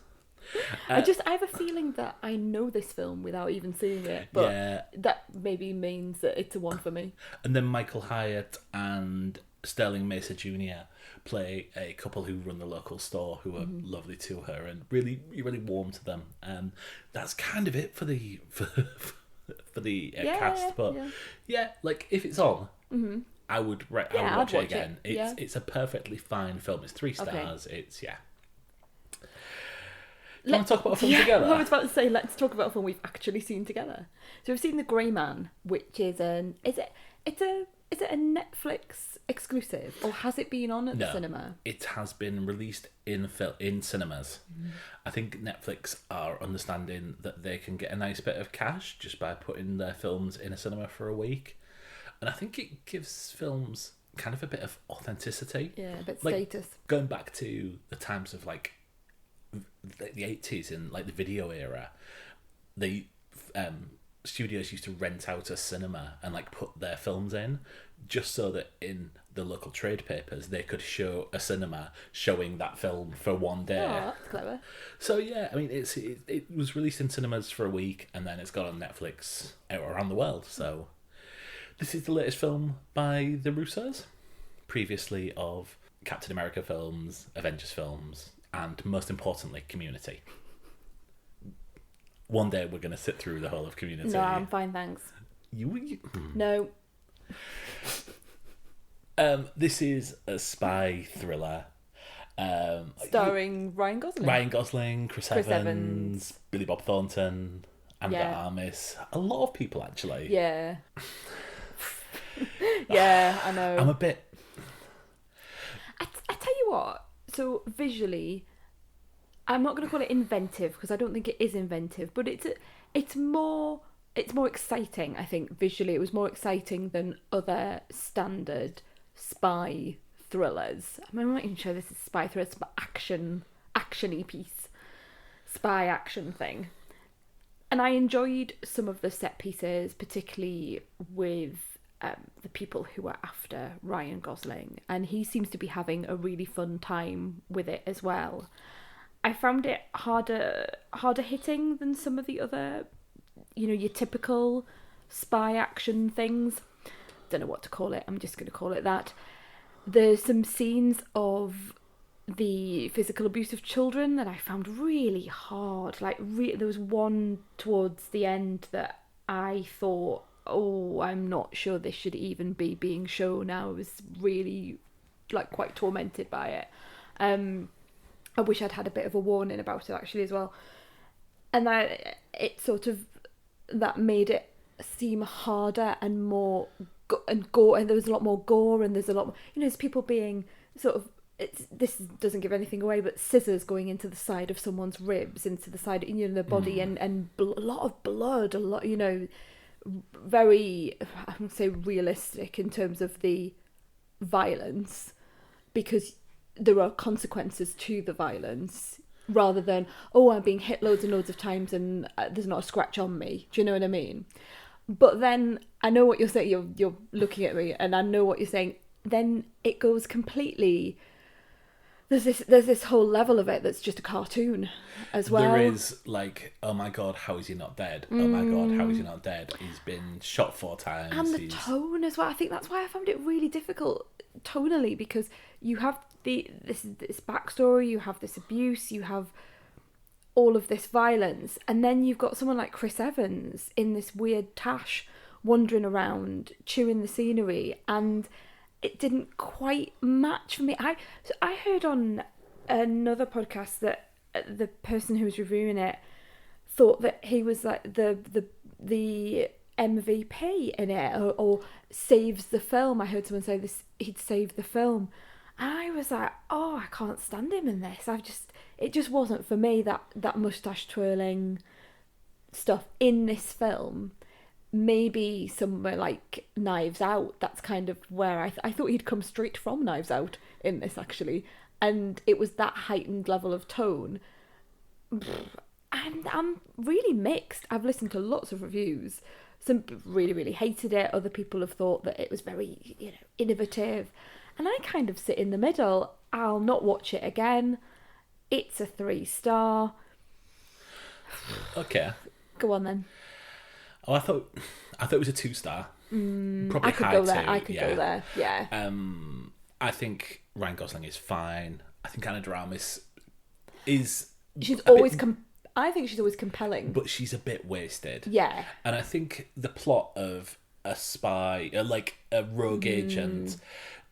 I have a feeling that I know this film without even seeing it, but that maybe means that it's a one for me. And then Michael Hyatt and Sterling Mesa Jr. play a couple who run the local store who are lovely to her and really warm to them. That's kind of it for the cast, but like if it's on, I would watch it again. It's a perfectly fine film. It's 3 stars. Okay. It's Do you want to talk about a film together? I was about to say, let's talk about a film we've actually seen together. So we've seen The Grey Man, which is is it a Netflix exclusive, or has it been on at the cinema? It has been released in cinemas. I think Netflix are understanding that they can get a nice bit of cash just by putting their films in a cinema for a week, and I think it gives films kind of a bit of authenticity. Yeah, a bit like, status. Going back to the times of like the 80s and like the video era, the studios used to rent out a cinema and like put their films in just so that in the local trade papers they could show a cinema showing that film for one day. Oh, that's clever. So yeah, I mean it was released in cinemas for a week and then it's got on Netflix around the world. So this is the latest film by the Russos, previously of Captain America films, Avengers films, and most importantly, Community. One day we're going to sit through the whole of Community. No, I'm fine, thanks. You? No. This is a spy thriller. Starring Ryan Gosling. Ryan Gosling, Chris Evans, Billy Bob Thornton, Amber Armis. A lot of people, actually. Yeah. Yeah, I know. I'm a bit... I tell you what, so visually, I'm not going to call it inventive because I don't think it is inventive, but it's more exciting. I think visually it was more exciting than other standard spy thrillers. I mean, I'm not even sure this is spy thriller, it's an actiony piece, spy action thing. And I enjoyed some of the set pieces, particularly with the people who are after Ryan Gosling, and he seems to be having a really fun time with it as well. I found it harder hitting than some of the other, your typical spy action things. Don't know what to call it. I'm just going to call it that. There's some scenes of the physical abuse of children that I found really hard. Like, there was one towards the end that I thought, oh, I'm not sure this should even be being shown. I was really, quite tormented by it. I wish I'd had a bit of a warning about it, actually, as well. And it sort of, that made it seem harder and more, and gore, and there was a lot more gore, and there's a lot more, there's people being sort of, this doesn't give anything away, but scissors going into the side of someone's ribs, into the side, their body, and a lot of blood, a lot, very, I would say, realistic in terms of the violence, because there are consequences to the violence, rather than, oh, I'm being hit loads and loads of times and there's not a scratch on me. Do you know what I mean? But then I know what you're saying. You're looking at me, and I know what you're saying. Then it goes completely. There's this whole level of it that's just a cartoon as well. There is oh my god, how is he not dead? Oh my god, how is he not dead? He's been shot 4 times. And the tone as well. I think that's why I found it really difficult tonally, because you have this backstory, you have this abuse, you have all of this violence, and then you've got someone like Chris Evans in this weird tash wandering around chewing the scenery, and it didn't quite match for me. I heard on another podcast that the person who was reviewing it thought that he was like the MVP in it, or saves the film. I heard someone say this, he'd save the film. And I was like, oh, I can't stand him in this. It just wasn't for me, that mustache twirling, stuff in this film. Maybe somewhere like Knives Out. That's kind of where I thought he'd come straight from Knives Out in this, actually. And it was that heightened level of tone. And I'm really mixed. I've listened to lots of reviews. Some really, really hated it. Other people have thought that it was very, innovative. And I kind of sit in the middle. I'll not watch it again. It's a 3-star. Okay. Go on then. Oh, I thought it was a 2-star. Probably I could high go there. 2, I could go there. Yeah. I think Ryan Gosling is fine. I think Anna de Armas is. She's always. I think she's always compelling. But she's a bit wasted. Yeah. And I think the plot of a spy, like a rogue agent,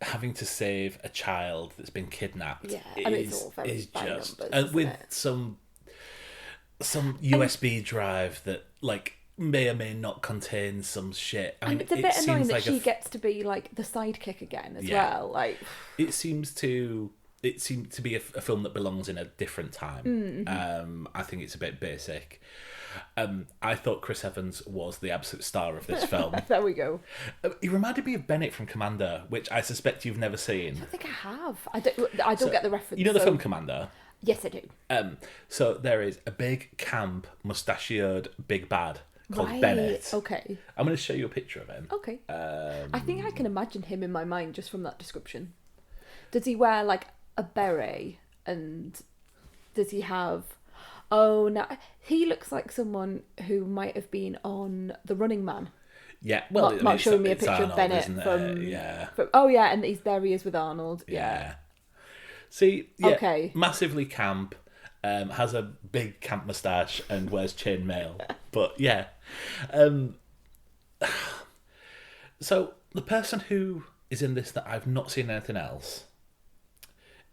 having to save a child that's been kidnapped. Yeah, and it's all very by just numbers, with it? some USB drive that may or may not contain some shit. I mean, it's a bit annoying that she a gets to be like the sidekick again as Yeah. well. Like, it seemed to be a film that belongs in a different time. I think it's a bit basic. I thought Chris Evans was the absolute star of this film. there we go. He reminded me of Bennett from Commander, which I suspect you've never seen. I think I have. I don't get the reference. You know the so- film Commander? Yes, I do. So there is a big camp, mustachioed big bad called Right. Bennett. Okay. I'm going to show you a picture of him. Okay. I think I can imagine him in my mind just from that description. Does he wear like a beret, and does he have? Oh no, he looks like someone who might have been on The Running Man. Yeah, well, Mark showing me a it's picture Arnold, of Bennett isn't it? from. Yeah. Oh yeah, and there he is with Arnold. Yeah. See, Okay. massively camp, has a big camp moustache and wears chainmail. But yeah. So the person who is in this that I've not seen anything else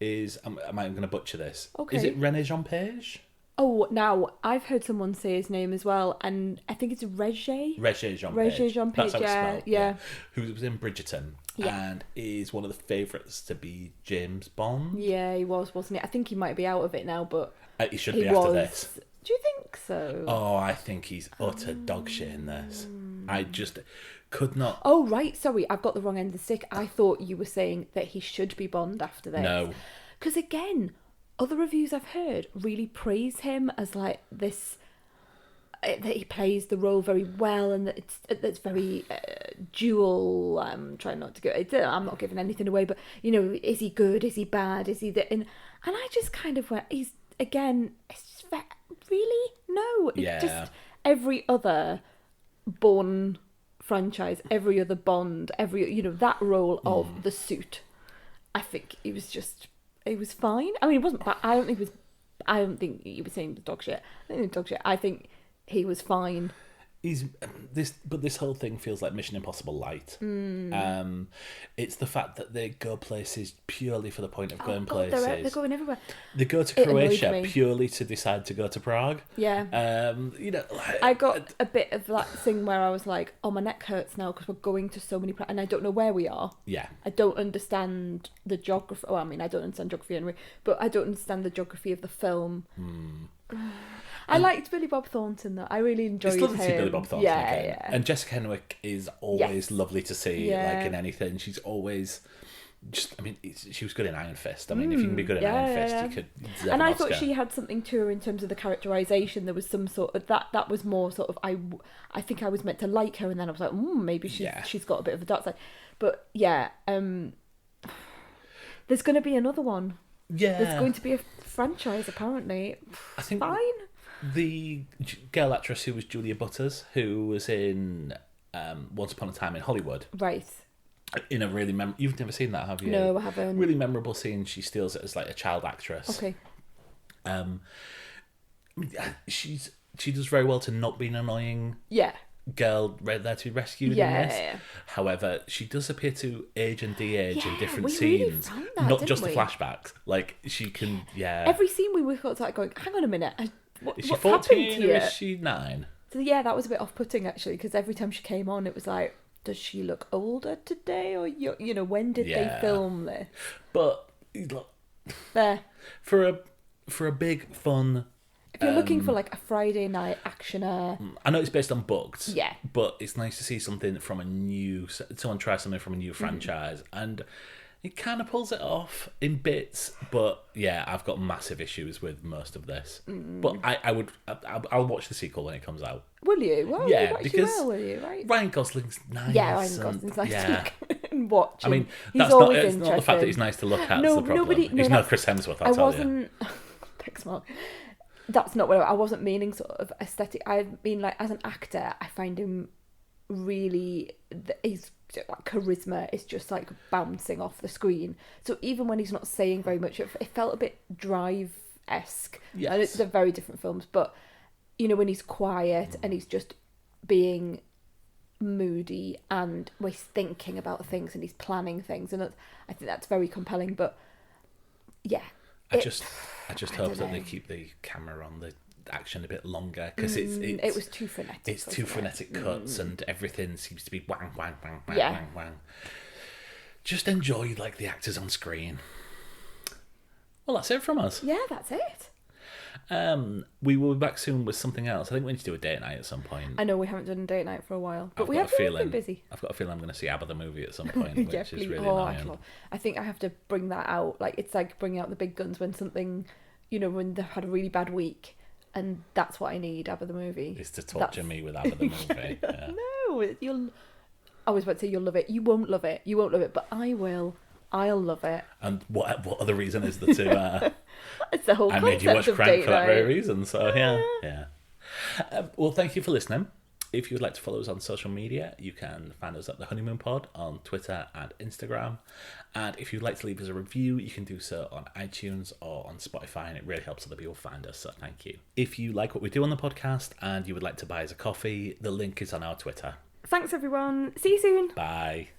is, am I going to butcher this? Okay. Is it René Jean Page? Oh, now I've heard someone say his name as well, and I think it's Regé. Regé Jean Regé Page. Jean Page, That's how it's yeah, spelled, yeah. Who was in Bridgerton Yeah. and is one of the favourites to be James Bond. Yeah, he was, wasn't he? I think he might be out of it now, but He should he be was. after this. Do you think so? Oh, I think he's utter dog shit in this. I just could not. Oh, right. Sorry, I've got the wrong end of the stick. I thought you were saying that he should be Bond after this. No. Because again, other reviews I've heard really praise him as like this, that he plays the role very well, and that it's very dual. I'm trying not to go. I'm not giving anything away, but is he good? Is he bad? Is he the? And I just kind of went. He's again. It's just really no. It's Yeah. just every other Bourne franchise, every other Bond, that role of the suit. I think he was fine. I mean, it wasn't bad. I don't think you were saying he was dog shit. I think he was dog shit. I think he was fine. But this whole thing feels like Mission Impossible light. It's the fact that they go places purely for the point of going places. They're going everywhere. They go to It annoyed Croatia me. purely to decide to go to Prague. Yeah. I got a bit of that thing where I was like, oh, my neck hurts now because we're going to so many and I don't know where we are. Yeah. I don't understand the geography. Oh, I mean, I don't understand geography anyway, but I don't understand the geography of the film. I liked Billy Bob Thornton though. I really enjoyed It's him. lovely to see Billy Bob Thornton again. Yeah. And Jessica Henwick is always lovely to see, Yeah. like in anything. She's always just, I mean, she was good in Iron Fist. I mean, if you can be good in Iron Fist, you could deserve And an I thought Oscar. she had something to her in terms of the characterization. There was some sort of that was more sort of I think I was meant to like her, and then I was like, maybe she's got a bit of a dark side. But yeah, there's going to be another one. Yeah. There's going to be a franchise apparently. I think Fine. the girl actress who was Julia Butters, who was in Once Upon a Time in Hollywood, Right. in a really you've never seen that, have you? No, I haven't. Really memorable scene. She steals it as like a child actress. Okay. She does very well to not be an annoying Yeah. girl there to be rescued Yeah, in this. yeah. However, she does appear to age and de-age in Yeah, different we really scenes, found that, not didn't just we? the flashbacks. Like she can, Every scene we were sort of like going, hang on a minute, Is she what's happened 14 to or you? is she 9? So yeah, that was a bit off-putting actually, because every time she came on, it was like, does she look older today, or when did they Yeah. film this? But look, There. for a big fun If you're looking for like a Friday night actioner, I know it's based on books. Yeah. But it's nice to see something from someone try something from a new franchise, and it kind of pulls it off in bits. But yeah, I've got massive issues with most of this. But I'll watch the sequel when it comes out. will you? Well, Yeah, you actually because will you? Right? Ryan Gosling's nice. Yeah, Ryan Gosling's nice to look at and watch. I mean, he's that's always not, it's not the fact that he's nice to look at. No, That's the problem. nobody- no, he's not that's- Chris Hemsworth. I I'll tell you. wasn't. Thanks, Mark. That's not what I wasn't meaning. Sort of aesthetic. I mean, like as an actor, I find him really. His like, charisma is just like bouncing off the screen. So even when he's not saying very much, it felt a bit Drive-esque. Yes. And they're very different films, but you know when he's quiet and he's just being moody and he's thinking about things and he's planning things, and I think that's very compelling. But yeah. I just hope don't that they know. keep the camera on the action a bit longer, because it was too frenetic. It's too wasn't it? frenetic cuts, and everything seems to be wang wang wang wang Yeah. wang wang. Just enjoy like the actors on screen. Well, that's it from us. Yeah, that's it. We will be back soon with something else. I think we need to do a date night at some point. I know we haven't done a date night for a while, but I've we got have a feeling, been busy. I've got a feeling I'm going to see ABBA the movie at some point, which Yeah, is please. really Oh, annoying. I think I have to bring that out. Like it's like bringing out the big guns when something, you know, when they've had a really bad week, and that's what I need. ABBA the movie. Is to torture me with ABBA the movie. Yeah. No, you'll. I was about to say you'll love it. You won't love it. You won't love it, but I will. I'll love it. And what other reason is there to... It's the whole I concept made you watch of Crank date for that very night. reason, so yeah. Well, thank you for listening. If you would like to follow us on social media, you can find us at The Honeymoon Pod on Twitter and Instagram. And if you'd like to leave us a review, you can do so on iTunes or on Spotify, and it really helps other people find us, so thank you. If you like what we do on the podcast and you would like to buy us a coffee, the link is on our Twitter. Thanks, everyone. See you soon. Bye.